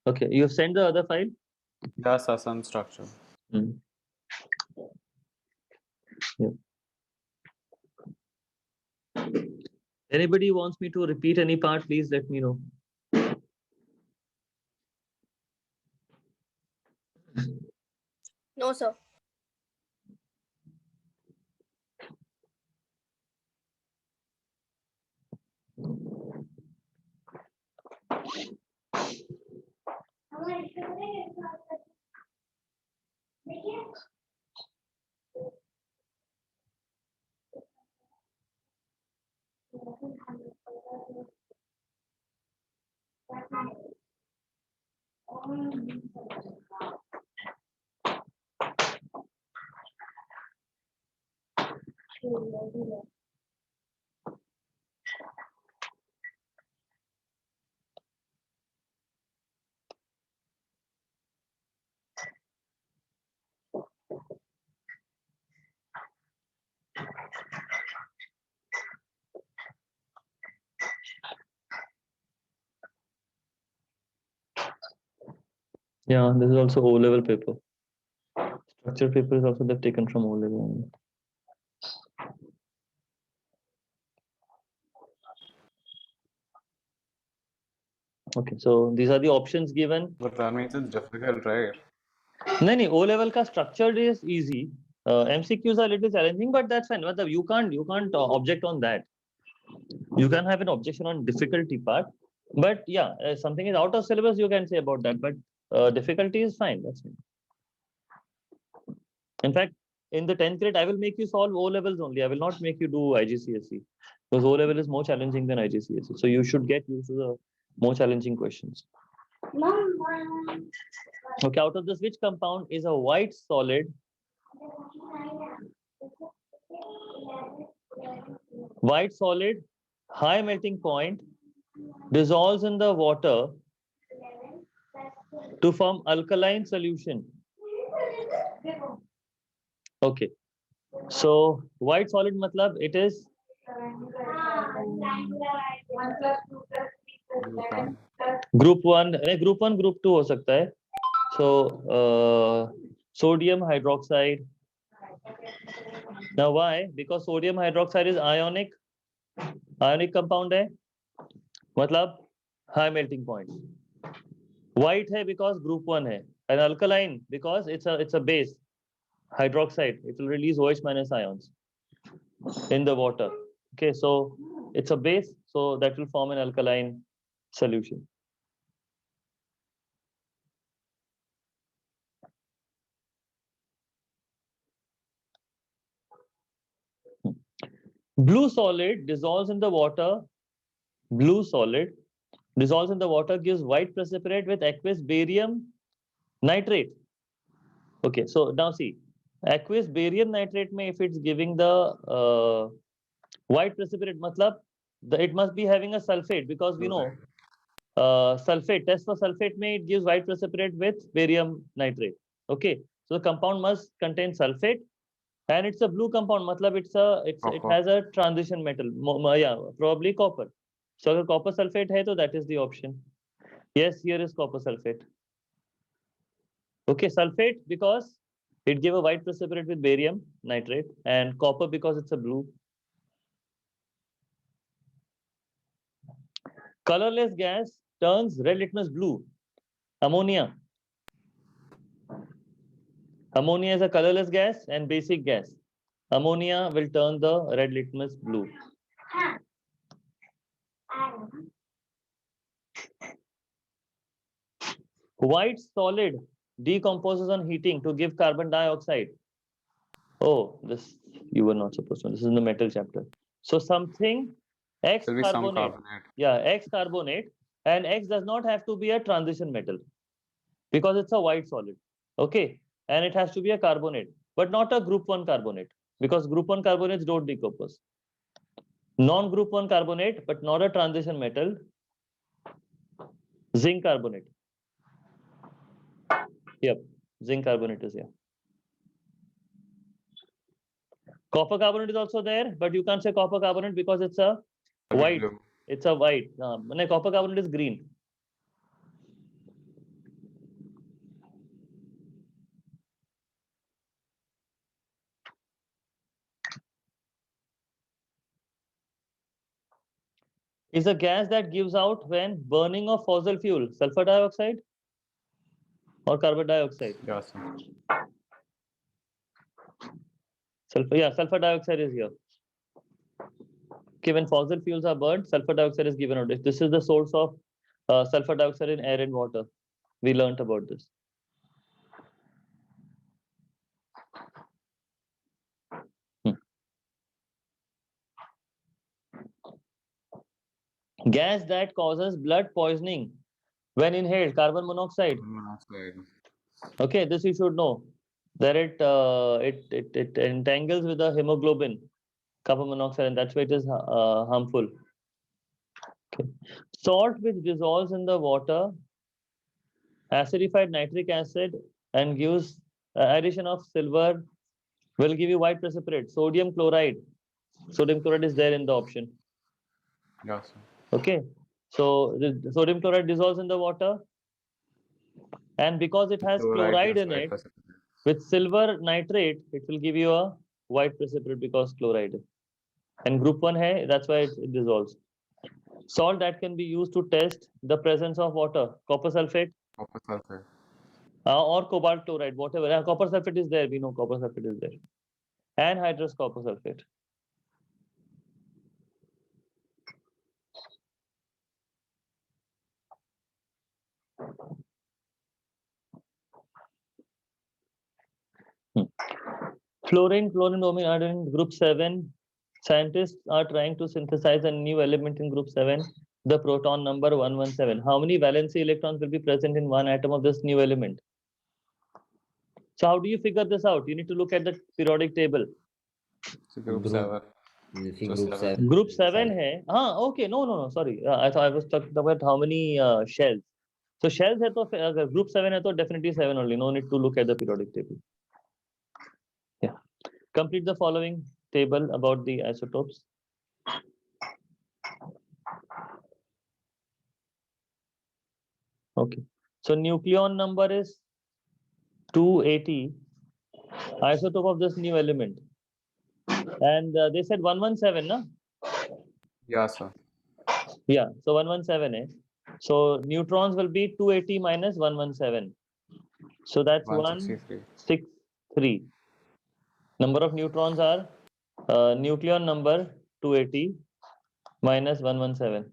Okay, you have sent the other file? Yeah, sir, some structure. Hmm. Yeah. Anybody wants me to repeat any part, please let me know. No, sir. Yeah, this is also O-level paper. Structure paper is also they've taken from O-level only. Okay, so these are the options given. But that means it's difficult, right? No, O-level ka structured is easy. MCQs are a little challenging, but that's fine. Matlab, you can't object on that. You can have an objection on difficulty part, but yeah, something is out of syllabus, you can say about that. But difficulty is fine. That's fine. In fact, in the 10th grade, I will make you solve O levels only. I will not make you do IGCSE because O level is more challenging than IGCSE. So you should get used to the more challenging questions. Okay, out of this, which compound is a white solid? White solid, high melting point, dissolves in the water to form alkaline solution. Okay, so white solid matlab it is group 1, group 2 हो सकता है. So sodium hydroxide. Now why? Because sodium hydroxide is ionic compound है, मतलब high melting point. White है because group 1 है, and alkaline because it's a base, hydroxide. It will release OH minus ions in the water. Okay, so it's a base, so that will form an alkaline solution. Blue solid dissolves in the water. Blue solid dissolves in the water, gives white precipitate with aqueous barium nitrate. Okay, so now see, aqueous barium nitrate may, if it's giving the white precipitate, matlab it must be having a sulfate, because we know sulfate, test for sulfate may it gives white precipitate with barium nitrate. Okay, so the compound must contain sulfate, and it's a blue compound, matlab it has a transition metal, yeah, probably copper. So agar copper sulfate hai, to that is the option. Yes, here is copper sulfate. Okay, sulfate because it gave a white precipitate with barium nitrate, and copper because it's a blue. Colorless gas turns red litmus blue. Ammonia. Ammonia is a colorless gas and basic gas. Ammonia will turn the red litmus blue. White solid decomposes on heating to give carbon dioxide. Oh, this you were not supposed to know. This is in the metal chapter. So something X There'll be some carbonate. carbonate. Yeah, X carbonate, and X does not have to be a transition metal because it's a white solid. Okay, and it has to be a carbonate, but not a group 1 carbonate, because group 1 carbonates don't decompose. Non-group 1 carbonate, but not a transition metal. Zinc carbonate. Yep, zinc carbonate is here. Copper carbonate is also there, but you can't say copper carbonate because it's a white. Blue. It's a white. Copper carbonate is green. Is a gas that gives out when burning of fossil fuel, sulfur dioxide or carbon dioxide? Yeah, sir. Sulfur dioxide is here. Okay, when fossil fuels are burned, sulfur dioxide is given out. This is the source of sulfur dioxide in air and water. We learnt about this. Gas that causes blood poisoning when inhaled, carbon monoxide. Okay, this you should know that it entangles with the hemoglobin, carbon monoxide, and that's why it is harmful. Okay. Salt which dissolves in the water, acidified nitric acid, and gives addition of silver will give you white precipitate. Sodium chloride. Sodium chloride is there in the option. Yes, sir. Okay, so the sodium chloride dissolves in the water. And because it has chloride in gives white it, precipitate. with silver nitrate, it will give you a white precipitate because chloride. And group 1 hai, that's why it dissolves. Salt that can be used to test the presence of water, copper sulfate Copper sulfate. or cobalt chloride, whatever. Copper sulfate is there, we know copper sulfate is there. And hydrous copper sulfate. Fluorine, chlorine, bromine, iodine, group 7. Scientists are trying to synthesize a new element in group 7, the proton number 117. How many valency electrons will be present in one atom of this new element? So how do you figure this out? You need to look at the periodic table. So group Group- 7. See So group seven. 7. Group 7 hai. Okay, no, sorry. I thought I was talking about how many shells. So shells hai to group 7 hai to definitely 7 only. No need to look at the periodic table. Yeah. Complete the following table about the isotopes. Okay. So nucleon number is 280, isotope of this new element. And they said 117, na? Yeah, sir. Yeah, so 117 hai. So neutrons will be 280 minus 117. So that's 163. 163. Number of neutrons are nucleon number 280 minus 117.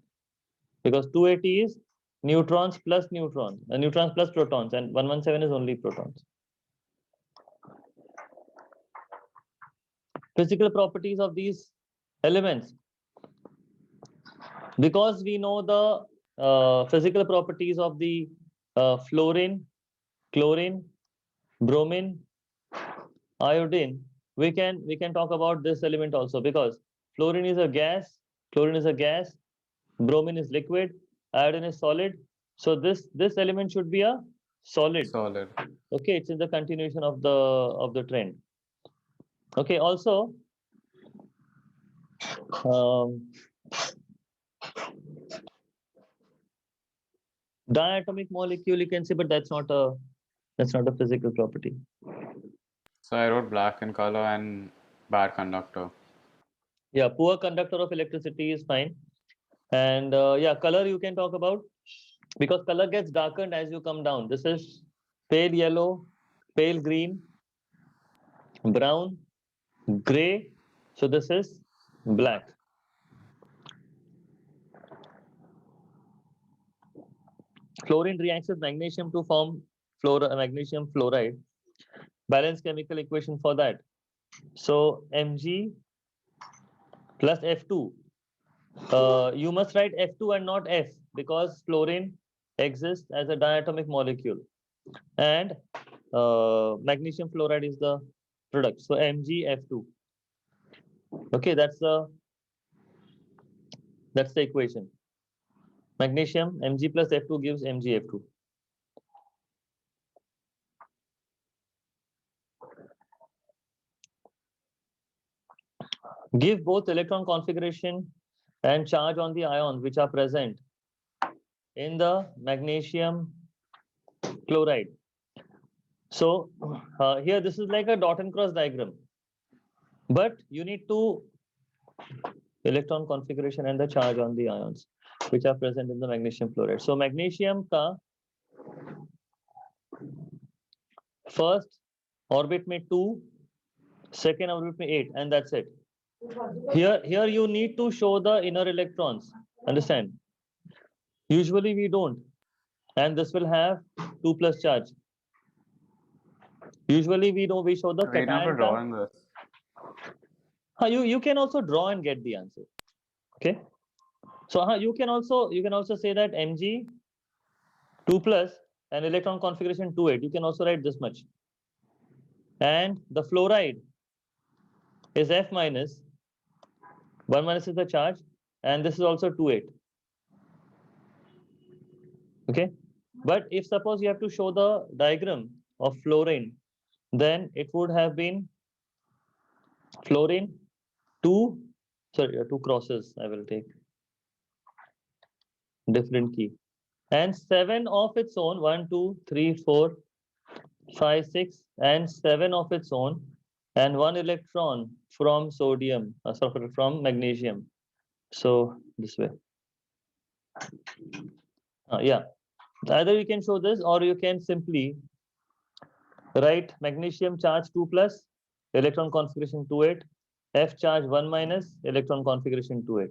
Because 280 is neutrons plus neutrons, neutrons plus protons, and 117 is only protons. Physical properties of these elements. Because we know the physical properties of the fluorine, chlorine, bromine, iodine, we can talk about this element also, because fluorine is a gas, chlorine is a gas, bromine is liquid, iodine is solid. So this element should be a solid. Solid. Okay, it's in the continuation of the trend. Okay, also diatomic molecule you can say, but that's not a physical property. So I wrote black in color and bad conductor. Yeah, poor conductor of electricity is fine. And yeah, color you can talk about, because color gets darkened as you come down. This is pale yellow, pale green, brown, gray. So this is black. Fluorine reacts with magnesium to form magnesium fluoride. Balance chemical equation for that. So Mg plus F2. You must write F2 and not F, because fluorine exists as a diatomic molecule, and magnesium fluoride is the product. So MgF2. Okay, that's the equation. Magnesium Mg plus F2 gives MgF2. Give both electron configuration and charge on the ions which are present in the magnesium chloride. So here this is like a dot and cross diagram, but you need to electron configuration and the charge on the ions which are present in the magnesium chloride. So magnesium ka first orbit में 2, second orbit में 8, and that's it. Here you need to show the inner electrons. Understand? Usually we don't, and this will have 2 plus charge. Usually we show the We have to cation. draw in this. You can also draw and get the answer. Okay. So you can also say that Mg 2 plus and electron configuration 2,8. You can also write this much. And the fluoride is F minus. 1 minus is the charge, and this is also 2,8. Okay. But if suppose you have to show the diagram of fluorine, then it would have been fluorine 2 crosses. I will take different key. and 7 of its own, 1, 2, 3, 4, 5, 6, and 7 of its own, and 1 electron from sodium, sorry, from magnesium. So this way. Yeah, either you can show this or you can simply write magnesium charge 2 plus, electron configuration 28, F charge 1 minus, electron configuration 28.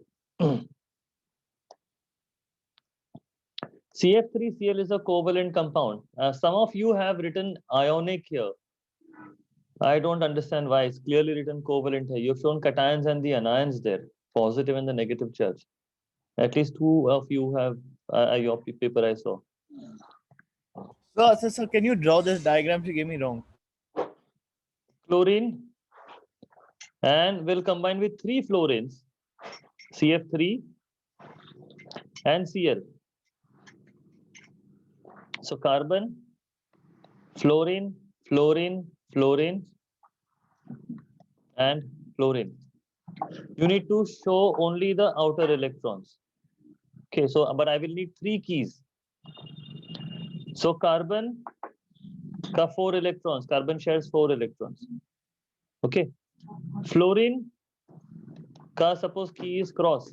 CF3Cl is a covalent compound. Some of you have written ionic here. I don't understand why. It's clearly written covalent here. You've shown cations and the anions there, positive and the negative charge. At least 2 of you have your paper I saw. So can you draw this diagram? She gave me wrong. Chlorine and will combine with 3 fluorines, CF3 and Cl. So carbon, fluorine, fluorine, fluorine, and fluorine. You need to show only the outer electrons. Okay, so but I will need 3 keys. So carbon ka 4 electrons, carbon shares 4 electrons. Okay, fluorine ka suppose key is cross.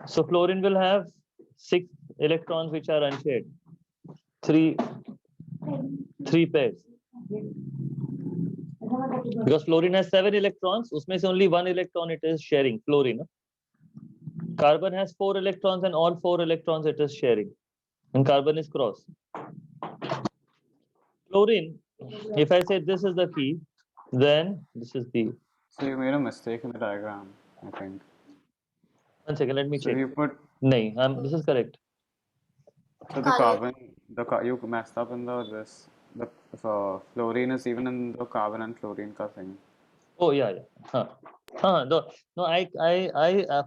So fluorine will have 6 electrons which are unshared. 3 pairs. Because fluorine has 7 electrons, usme se only 1 electron it is sharing, fluorine. Carbon has 4 electrons and all 4 electrons it is sharing. And carbon is cross. Fluorine, if I say this is the key, then this is the. So you made a mistake in the diagram, I think. 1 second, let me So check. you put No, this is correct. so the carbon, you messed up in the fluorine is even in the carbon and fluorine ka thing. Oh yeah. No, I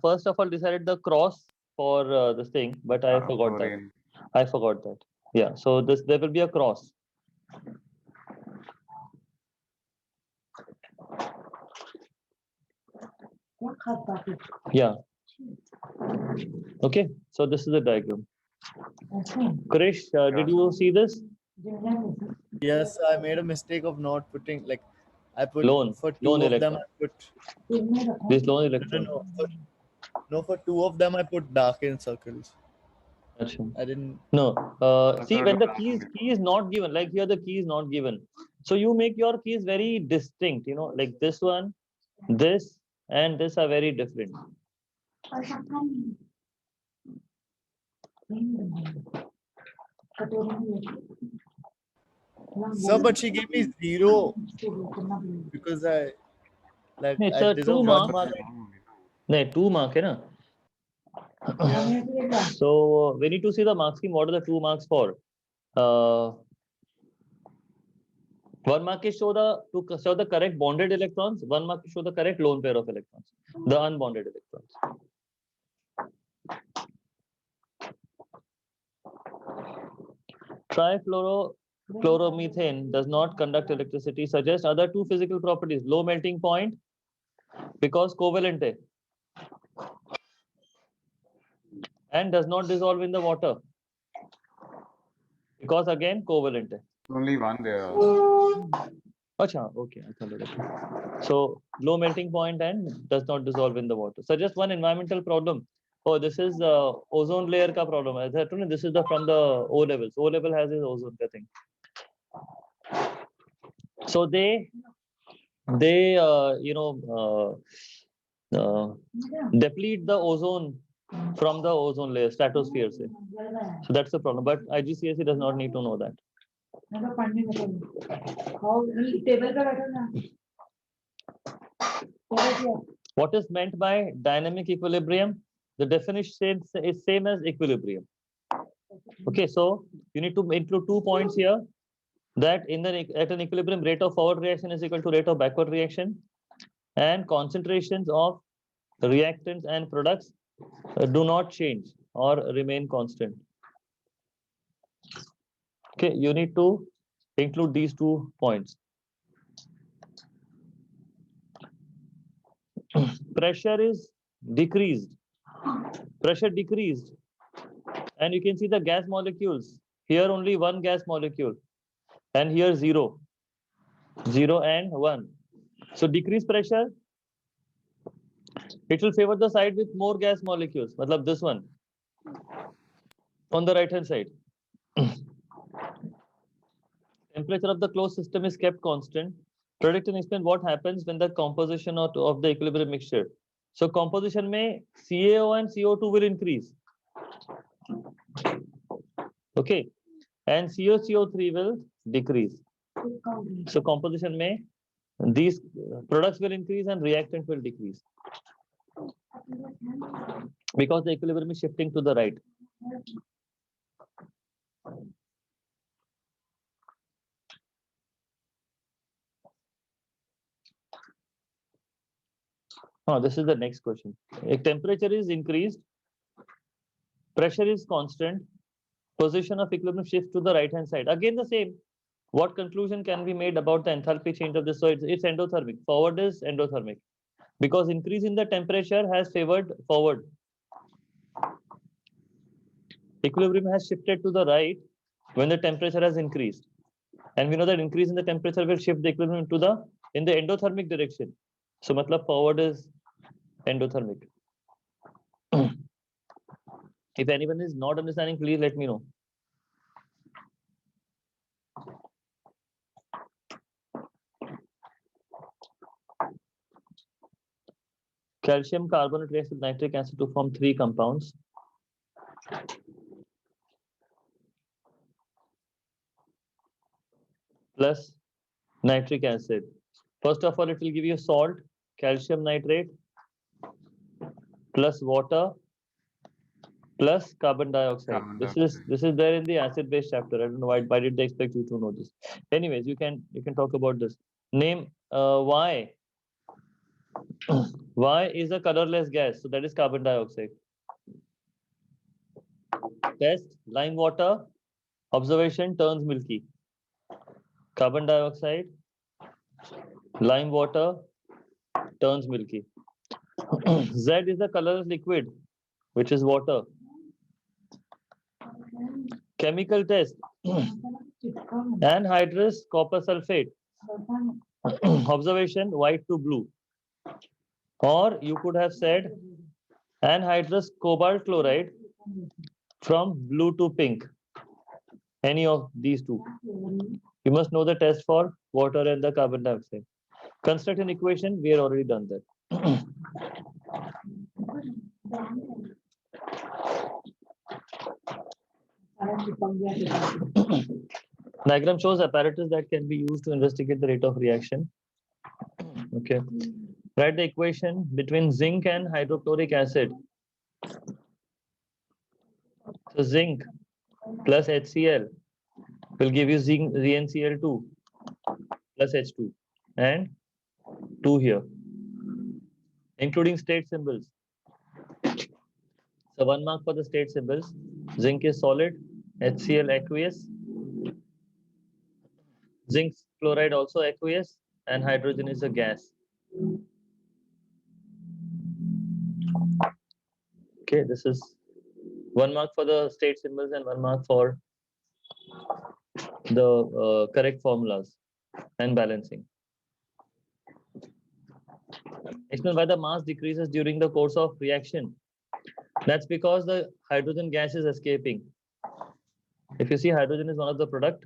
first of all decided the cross for this thing, but I forgot that. Fluorine. I forgot that. Yeah, so there will be a cross. Yeah. Okay, so this is the diagram. Krish, did you see this? Yes, I made a mistake of not putting like I put Lone for 2 of them electron. I put This lone electron. for 2 of them I put darkened circles. Achha. I didn't. No, The see third when the one key is not given, like here the key is not given. So you make your keys very distinct, you know, like this one, this, and this are very different. So, but she gave me 0 because It's I a 2 deserve 1 mark. mark. No, 2 mark, hai na? So we need to see the mark scheme. What are the 2 marks for? 1 mark is show the correct bonded electrons. 1 mark is show the correct lone pair of electrons, the unbonded electrons. Trifluorochloromethane does not conduct electricity. Suggest other 2 physical properties: low melting point because covalent hai, and does not dissolve in the water because again covalent hai. only one there. Acha, okay. I thought that. So low melting point and does not dissolve in the water. So just one environmental problem. Oh, this is ozone layer ka problem. I thought, no, this is from the O levels. O level has his ozone ka thing. So they deplete the ozone from the ozone layer, stratosphere. Say. So that's the problem. But IGCSE does not need to know that. What is meant by dynamic equilibrium? The definition is same as equilibrium. Okay, so you need to include 2 points here. That at an equilibrium, rate of forward reaction is equal to rate of backward reaction, and concentrations of reactants and products do not change or remain constant. Okay, you need to include these 2 points. Pressure is decreased. Pressure decreased And you can see the gas molecules. Here only one gas molecule, and here 0, 0 and 1. So decrease pressure, it will favor the side with more gas molecules. Matlab this one on the right hand side. Temperature of the closed system is kept constant. Predict and explain what happens when the composition of the equilibrium mixture. So composition mein CaO and CO2 will increase. Okay, and CO3 will decrease. So composition mein these products will increase and reactant will decrease because the equilibrium is shifting to the right. Oh, this is the next question. If temperature is increased, pressure is constant, position of equilibrium shifts to the right hand side. Again the same. What conclusion can be made about the enthalpy change of this? So it's endothermic. Forward is endothermic because increase in the temperature has favored forward. Equilibrium has shifted to the right when the temperature has increased, and we know that increase in the temperature will shift the equilibrium to the in the endothermic direction. So matlab forward is endothermic. If anyone is not understanding, please let me know. Calcium carbonate reacts with nitric acid to form 3 compounds. Plus nitric acid. First of all, it will give you salt, calcium nitrate, plus water, plus carbon dioxide. This is there in the acid-base chapter. I don't know why did they expect you to know this. Anyways, you can talk about this. Name why. Why is a colorless gas? So that is carbon dioxide. Test lime water. Observation turns milky. Carbon dioxide, lime water turns milky. Z is the colorless liquid, which is water. Chemical test. Anhydrous copper sulfate. Observation white to blue. Or you could have said anhydrous cobalt chloride from blue to pink. Any of these two. You must know the test for water and the carbon dioxide. Construct an equation. We have already done that. Diagram shows apparatus that can be used to investigate the rate of reaction. Okay. Write the equation between zinc and hydrochloric acid. So zinc plus HCl will give you zinc ZnCl2 plus H2 and 2 here, including state symbols. So 1 mark for the state symbols. Zinc is solid, HCl aqueous, zinc chloride also aqueous, and hydrogen is a gas. Okay, this is 1 mark for the state symbols and 1 mark for the correct formulas and balancing. Explain why the mass decreases during the course of reaction. That's because the hydrogen gas is escaping. If you see, hydrogen is one of the product.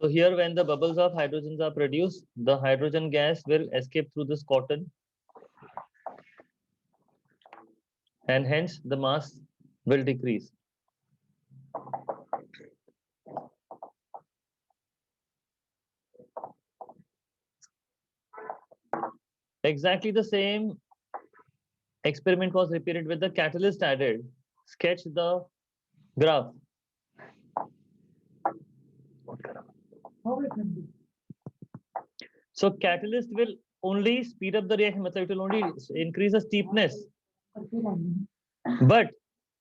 So here, when the bubbles of hydrogens are produced, the hydrogen gas will escape through this cotton, and hence the mass will decrease. Exactly the same experiment was repeated with the catalyst added. Sketch the graph. So catalyst will only speed up the reaction, it will only increase the steepness. But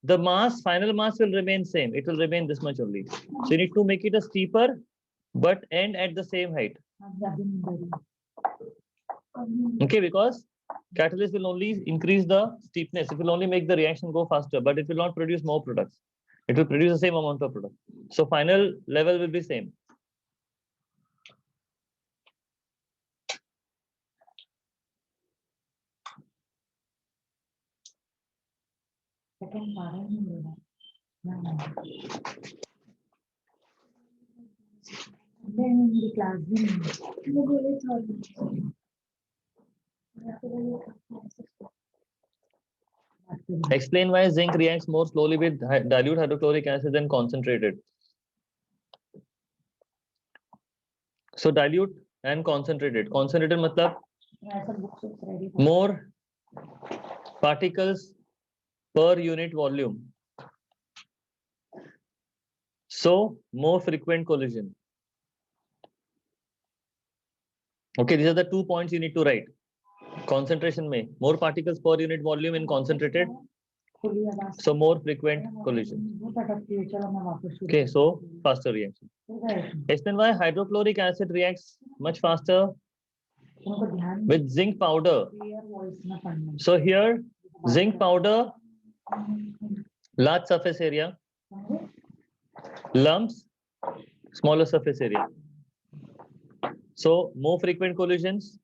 the mass, final mass will remain same. It will remain this much only. So you need to make it a steeper, but end at the same height. Okay, because Catalyst will only increase the steepness. It will only make the reaction go faster, but it will not produce more products. It will produce the same amount of product. So final level will be same. Explain why zinc reacts more slowly with dilute hydrochloric acid than concentrated. So dilute and concentrated. Concentrated matlab more particles per unit volume. So more frequent collision. Okay, these are the 2 points you need to write. Concentration may more particles per unit volume in concentrated. So more frequent collision. Okay, so faster reaction. Explain why hydrochloric acid reacts much faster with zinc powder. So here, zinc powder, large surface area, lumps, smaller surface area. So more frequent collisions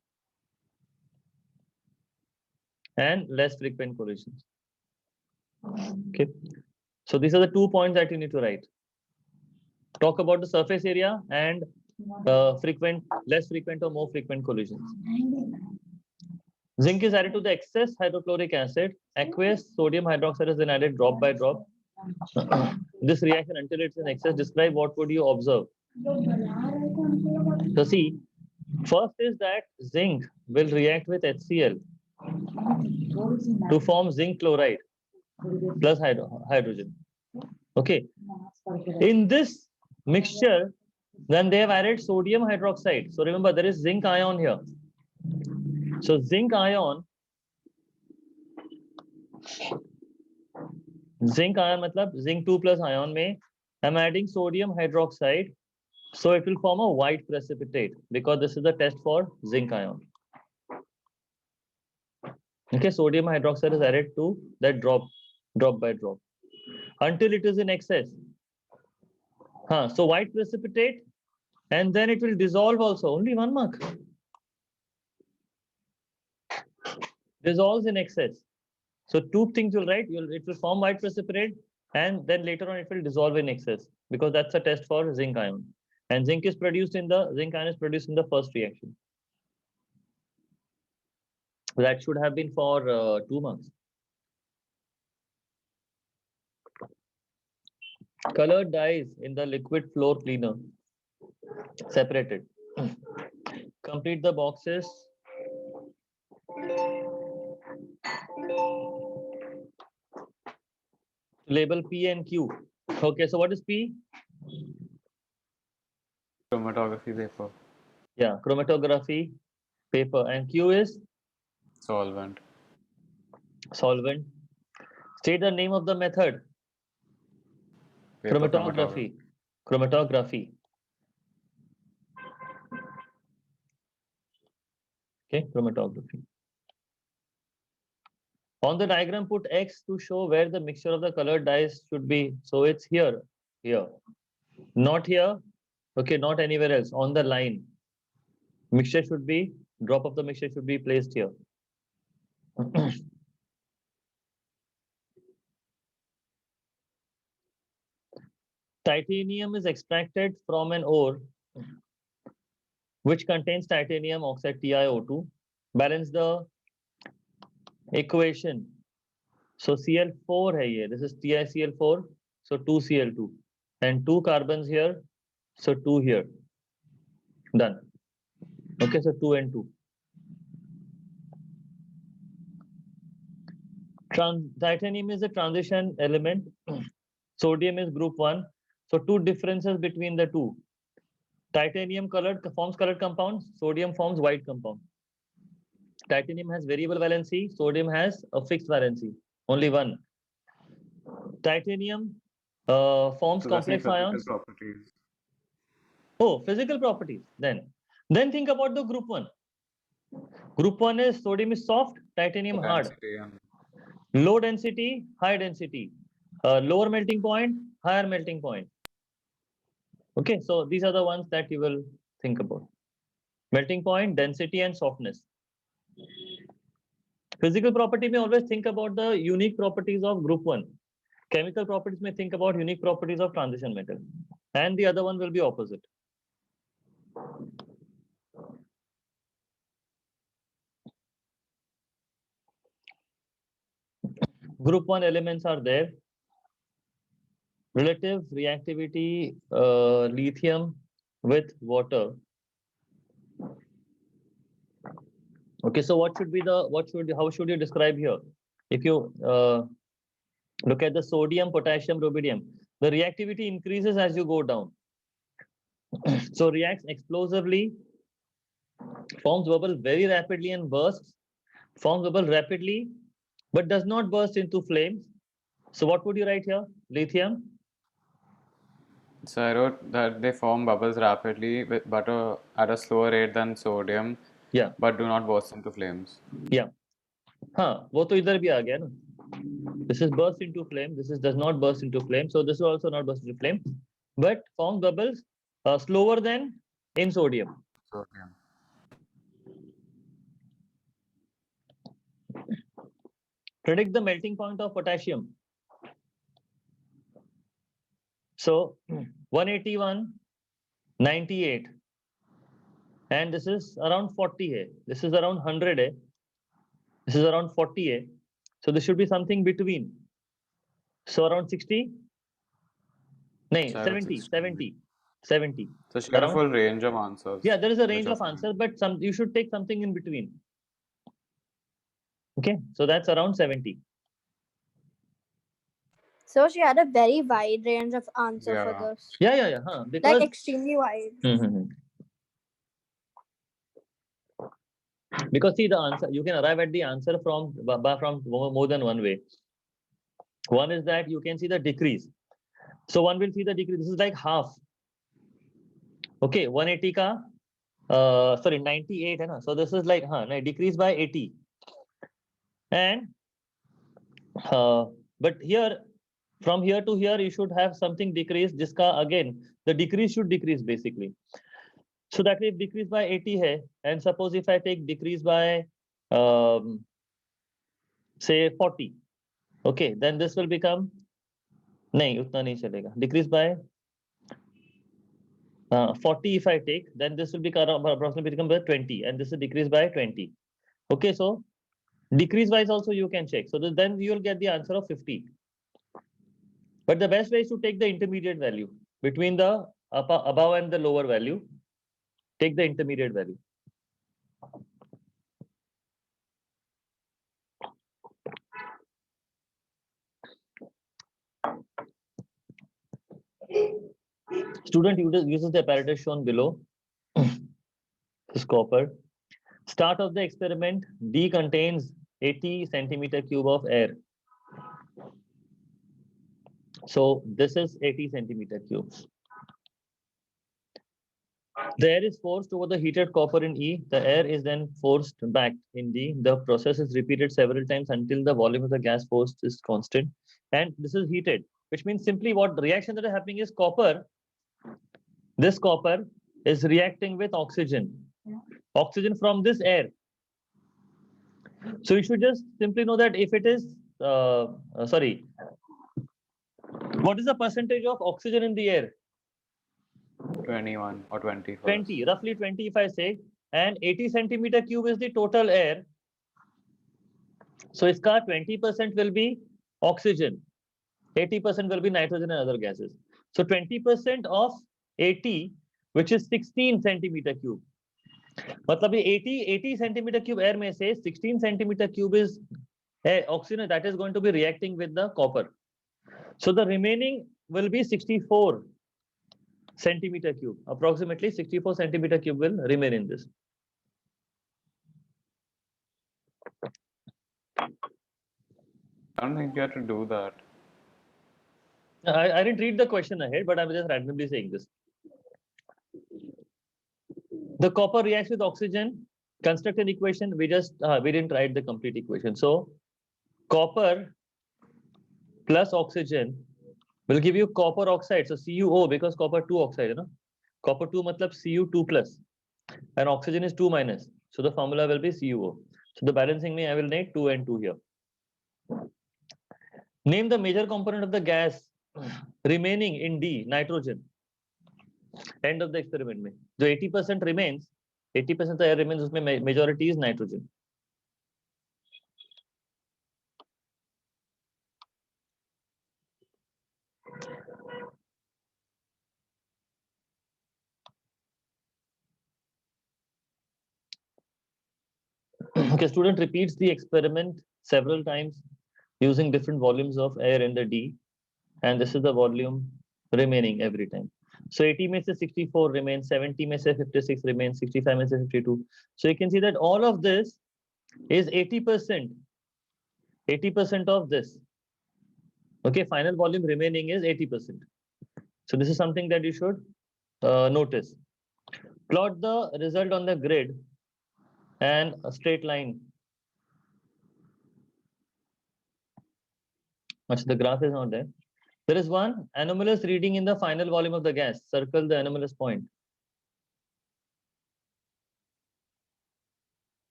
and less frequent collisions. Okay. So these are the 2 points that you need to write. Talk about the surface area and frequent, less frequent or more frequent collisions. Zinc is added to the excess hydrochloric acid. Aqueous sodium hydroxide is then added drop by drop. This reaction until it's in excess. Describe what would you observe. So see, first is that zinc will react with HCl to form zinc chloride plus hydrogen. Okay. In this mixture, then they have added sodium hydroxide. So remember, there is zinc ion here. So zinc ion matlab zinc 2 plus ion mein I'm adding sodium hydroxide. So it will form a white precipitate because this is the test for zinc ion. Okay, sodium hydroxide is added to that drop by drop until it is in excess. So white precipitate, and then it will dissolve also. Only 1 mark. Dissolves in excess. So 2 things you'll write. It will form white precipitate, and then later on it will dissolve in excess because that's a test for zinc ion. And zinc ion is produced in the first reaction. That should have been for 2 marks. Colored dyes in the liquid floor cleaner. Separated. Complete the boxes. Label P and Q. Okay, so what is P? Chromatography paper. Yeah, chromatography paper. And Q is? Solvent. Solvent. State the name of the method. Paper Chromatography. Chromatography. Okay, chromatography. On the diagram, put X to show where the mixture of the colored dyes should be. So it's here, not here. Okay, not anywhere else. On the line, drop of the mixture should be placed here. Titanium is extracted from an ore which contains titanium oxide TiO2. Balance the equation. So Cl4 hai ye. This is TiCl4. So 2Cl2 and 2 carbons here. So 2 here. Done. Okay, so 2 and 2. Titanium is a transition element. Sodium is group 1. So 2 differences between the two. Titanium forms colored compounds. Sodium forms white compound. Titanium has variable valency. Sodium has a fixed valency. Only one. Titanium forms complex ions. Oh, physical properties. Then think about the group 1. Group 1 is sodium is soft, titanium hard. Density and Low density, high density. Lower melting point, higher melting point. Okay, so these are the ones that you will think about. Melting point, density, and softness. Physical property may always think about the unique properties of group 1. Chemical properties may think about unique properties of transition metal. And the other one will be opposite. Group 1 elements are there. Relative reactivity, lithium with water. Okay, so how should you describe here? If you look at the sodium, potassium, rubidium, the reactivity increases as you go down. So reacts explosively, forms bubble very rapidly and bursts, forms bubble rapidly, but does not burst into flames. So what would you write here? Lithium. so I wrote that they form bubbles rapidly, but at a slower rate than sodium. Yeah. But do not burst into flames. Yeah. हाँ, वो तो इधर भी आ गया ना. This is burst into flame. This is does not burst into flame. So this is also not burst into flame, but forms bubbles slower than in sodium. Sodium. Predict the melting point of potassium. So 181, 98, and this is around 40 hai. This is around 100 hai. This is around 40 hai. So this should be something between. So around 60. No, 70, 70, 70. So she got a full range of answers. Yeah, there is a range of answers, but you should take something in between. Okay, so that's around 70. So she had a very wide range of answer for this. Yeah. Because like extremely wide. Because see the answer, you can arrive at the answer from more than one way. One is that you can see the decrease. So one will see the decrease. This is like half. Okay, 180 ka, sorry, 98 hai na? So this is like decrease by 80. And but here, from here to here, you should have something decrease. Jiska again, the decrease should decrease basically. So that way, decrease by 80 hai, and suppose if I take decrease by say 40, okay, then this will become nahi, utna nahi chalega. Decrease by 40 if I take, then this will become approximately become by 20, and this is decrease by 20. Okay, so decrease wise also you can check. So then you will get the answer of 50. But the best way is to take the intermediate value between the above and the lower value. Take the intermediate value. Student uses the apparatus shown below. This copper. Start of the experiment. D contains 80 centimeter cube of air. So this is 80 centimeter cubes. The air is forced over the heated copper in E. The air is then forced back in D. The process is repeated several times until the volume of the gas forced is constant. And this is heated, which means simply what the reaction that is happening is copper. This copper is reacting with oxygen. Oxygen from this air. So you should just simply know that if it is, sorry, what is the percentage of oxygen in the air? 21 or 20. 20, roughly 20 if I say, and 80 centimeter cube is the total air. So iska 20% will be oxygen, 80% will be nitrogen and other gases. So 20% of 80, which is 16 centimeter cube. Matlab 80 centimeter cube air may say 16 centimeter cube is oxygen that is going to be reacting with the copper. So the remaining will be 64 centimeter cube. Approximately 64 centimeter cube will remain in this. I don't think you have to do that. I didn't read the question ahead, but I'm just randomly saying this. The copper reacts with oxygen construct an equation. We didn't write the complete equation. So copper plus oxygen will give you copper oxide. So CuO, because copper 2 oxide, you know, copper 2 matlab Cu2 plus, and oxygen is 2 minus. So the formula will be CuO. So the balancing me, I will need 2 and 2 here. Name the major component of the gas remaining in D, nitrogen. End of the experiment में जो 80% remains, 80% the air remains, उसमें majority is nitrogen. Okay, student repeats the experiment several times using different volumes of air in the D, and this is the volume remaining every time. So 80 में से 64 remains, 70 में से 56 remains, 65 में से 52. So you can see that all of this is 80%. 80% of this. Okay, final volume remaining is 80%. So this is something that you should notice. Plot the result on the grid and a straight line. Actually, the graph is not there. There is one anomalous reading in the final volume of the gas. Circle the anomalous point.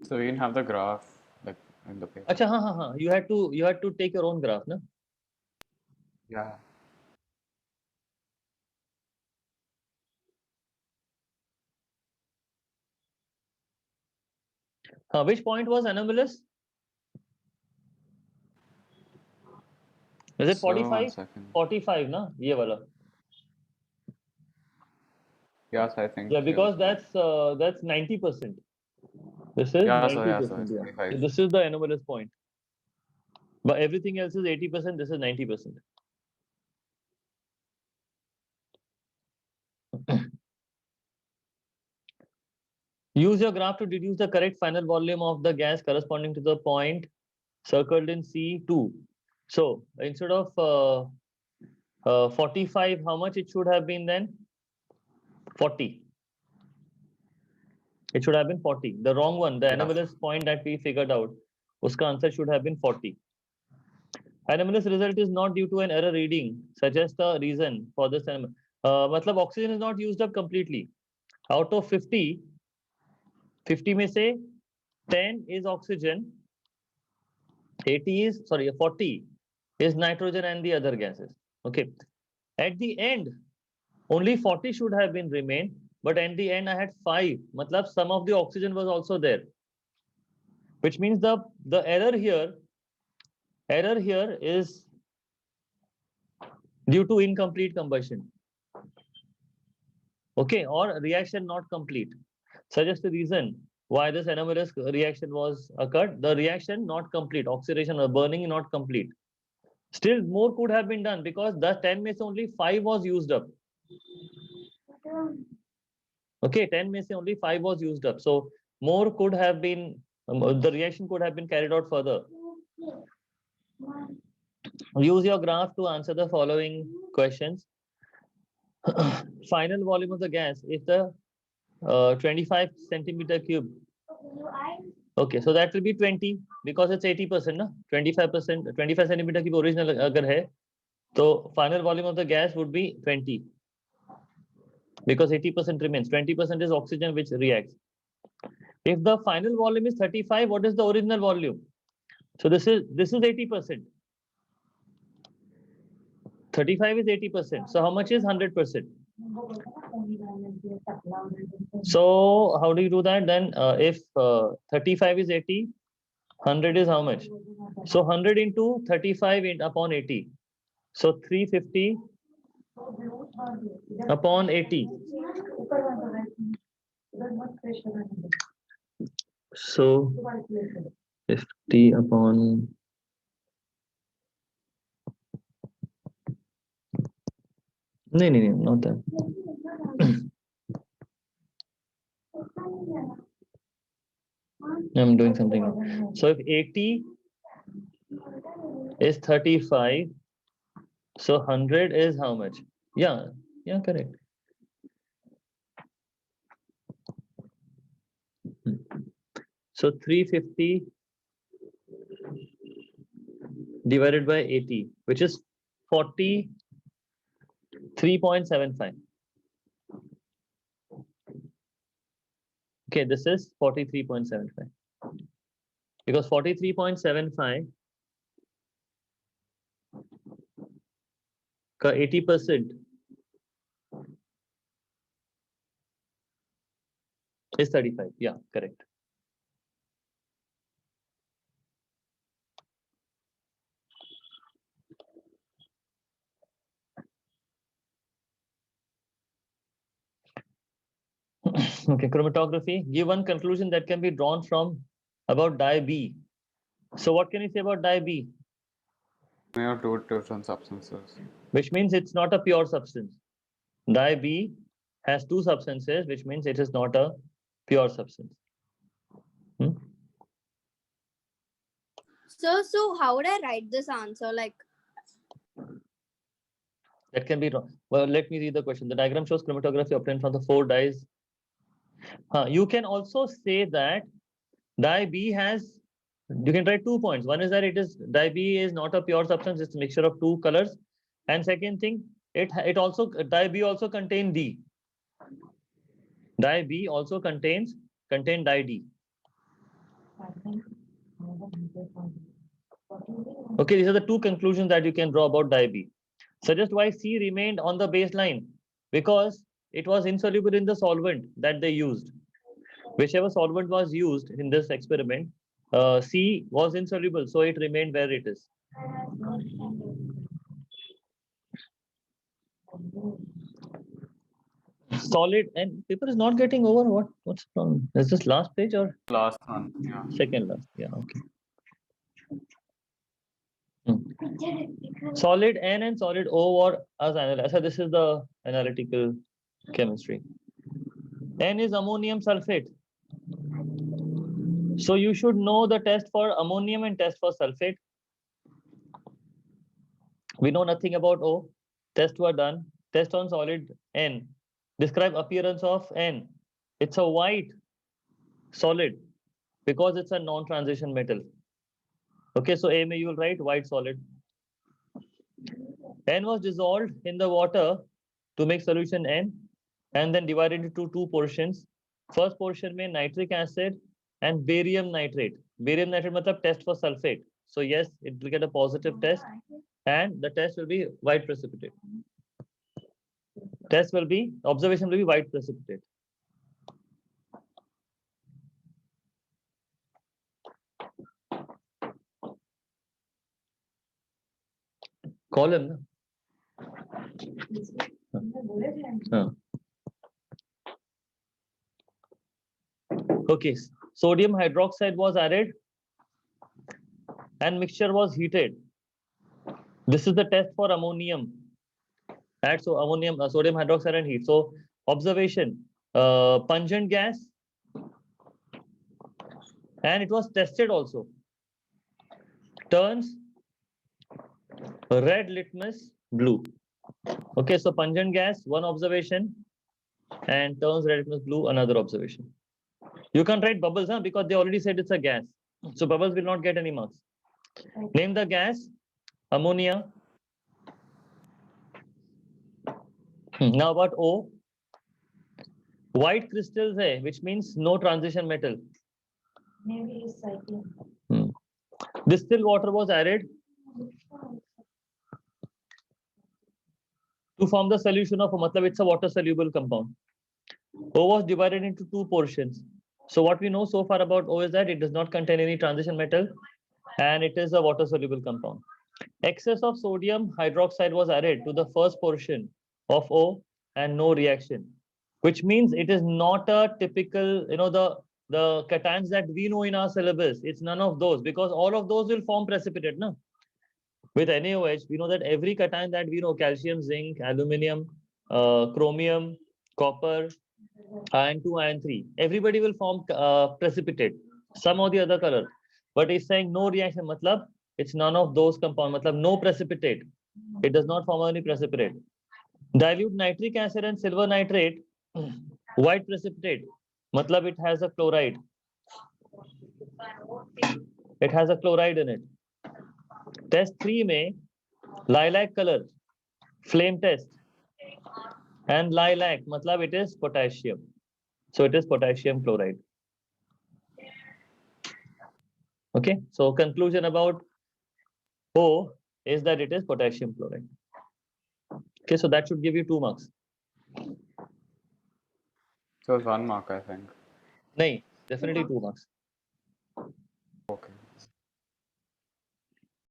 So we didn't have the graph like in the paper. Acha, हाँ. You had to take your own graph, no? Yeah. Which point was anomalous? Is it So, 1 45? second. 45, na? Ye wala. Yes, I think. Yeah, it because was that's 90%. This is Yeah, so 90%. it's Yeah. 25. So this is the anomalous point. But everything else is 80%. This is 90%. Use your graph to deduce the correct final volume of the gas corresponding to the point circled in C2. So instead of 45, how much it should have been then? 40. It should have been 40. The wrong one, the Yeah. anomalous point that we figured out, uska answer should have been 40. Anomalous result is not due to an error reading. Suggest the reason for this. Matlab oxygen is not used up completely. Out of 50 में से 10 is oxygen, 40 is nitrogen and the other gases. Okay. At the end, only 40 should have been remained, but at the end I had 5. Matlab some of the oxygen was also there, which means the error here is due to incomplete combustion. Okay, or reaction not complete. Suggest the reason why this anomalous reaction was occurred. The reaction not complete, oxidation or burning not complete. Still more could have been done because the 10 में से only 5 was used up. Okay, 10 में से only 5 was used up. So more could have been, the reaction could have been carried out further. Use your graph to answer the following questions. Final volume of the gas is the 25 centimeter cube. Okay, so that will be 20 because it's 80%, na? 25%, 25 centimeter cube original agar hai, so final volume of the gas would be 20 because 80% remains. 20% is oxygen which reacts. If the final volume is 35, what is the original volume? So this is 80%. 35 is 80%. So how much is 100%? So how do you do that then? If 35 is 80, 100 is how much? So 100 into 35 upon 80. So 350 upon 80. So 50 upon no, not that. I'm doing something wrong. So if 80 is 35, so 100 is how much? Yeah, correct. So 350 divided by 80, which is 43.75. Okay, this is 43.75. Because 43.75 का 80% is 35. Yeah, correct. Okay, chromatography. Give one conclusion that can be drawn from about dye B. So what can you say about dye B? They are two different substances. Which means it's not a pure substance. Dye B has two substances, which means it is not a pure substance. So how would I write this answer? Like, That can be wrong. Well, let me read the question. The diagram shows chromatography obtained from the 4 dyes. You can also say that dye B has, you can write 2 points. One is that dye B is not a pure substance, it's a mixture of 2 colors. And second thing, dye B also contain D. Dye B also contain dye D. Okay, these are the 2 conclusions that you can draw about dye B. Suggest why C remained on the baseline, because it was insoluble in the solvent that they used. Whichever solvent was used in this experiment, C was insoluble, so it remained where it is. Solid, and paper is not getting over. What's the problem? Is this last page or Last one, yeah. second last? Yeah, okay. Solid N and solid O were as analyzed. So this is the analytical chemistry. N is ammonium sulfate. So you should know the test for ammonium and test for sulfate. We know nothing about O. Tests were done. Test on solid N. Describe appearance of N. It's a white solid because it's a non-transition metal. Okay, so A you will write white solid. N was dissolved in the water to make solution N and then divided into 2 portions. First portion में nitric acid and barium nitrate. Barium nitrate matlab test for sulfate. So yes, it will get a positive test and the test will be white precipitate. Observation will be white precipitate. Column. Okay, sodium hydroxide was added and mixture was heated. This is the test for ammonium. Add sodium hydroxide and heat. So observation, pungent gas, and it was tested also. Turns red litmus blue. Okay, so pungent gas, one observation, and turns red litmus blue, another observation. You can't write bubbles, huh? Because they already said it's a gas. So bubbles will not get any marks. Name the gas, ammonia. Now about O. White crystals hai, which means no transition metal. Maybe recycling. Distilled water was added to form the solution of matlab it's a water soluble compound. O was divided into 2 portions. So what we know so far about O is that it does not contain any transition metal and it is a water soluble compound. Excess of sodium hydroxide was added to the first portion of O and no reaction, which means it is not a typical, the cations that we know in our syllabus. It's none of those because all of those will form precipitate. No? With NaOH, we know that every cation that we know, calcium, zinc, aluminium, chromium, copper, iron 2, iron 3, everybody will form precipitate, some or the other color. But it's saying no reaction, matlab, it's none of those compounds, matlab no precipitate. It does not form any precipitate. Dilute nitric acid and silver nitrate, white precipitate, matlab it has a chloride. It has a chloride in it. Test 3 में lilac color, flame test, and lilac मतलब it is potassium. So it is potassium chloride. Okay, so conclusion about O is that it is potassium chloride. Okay, so that should give you 2 marks. So it's 1 mark, I think. No, definitely 2 marks.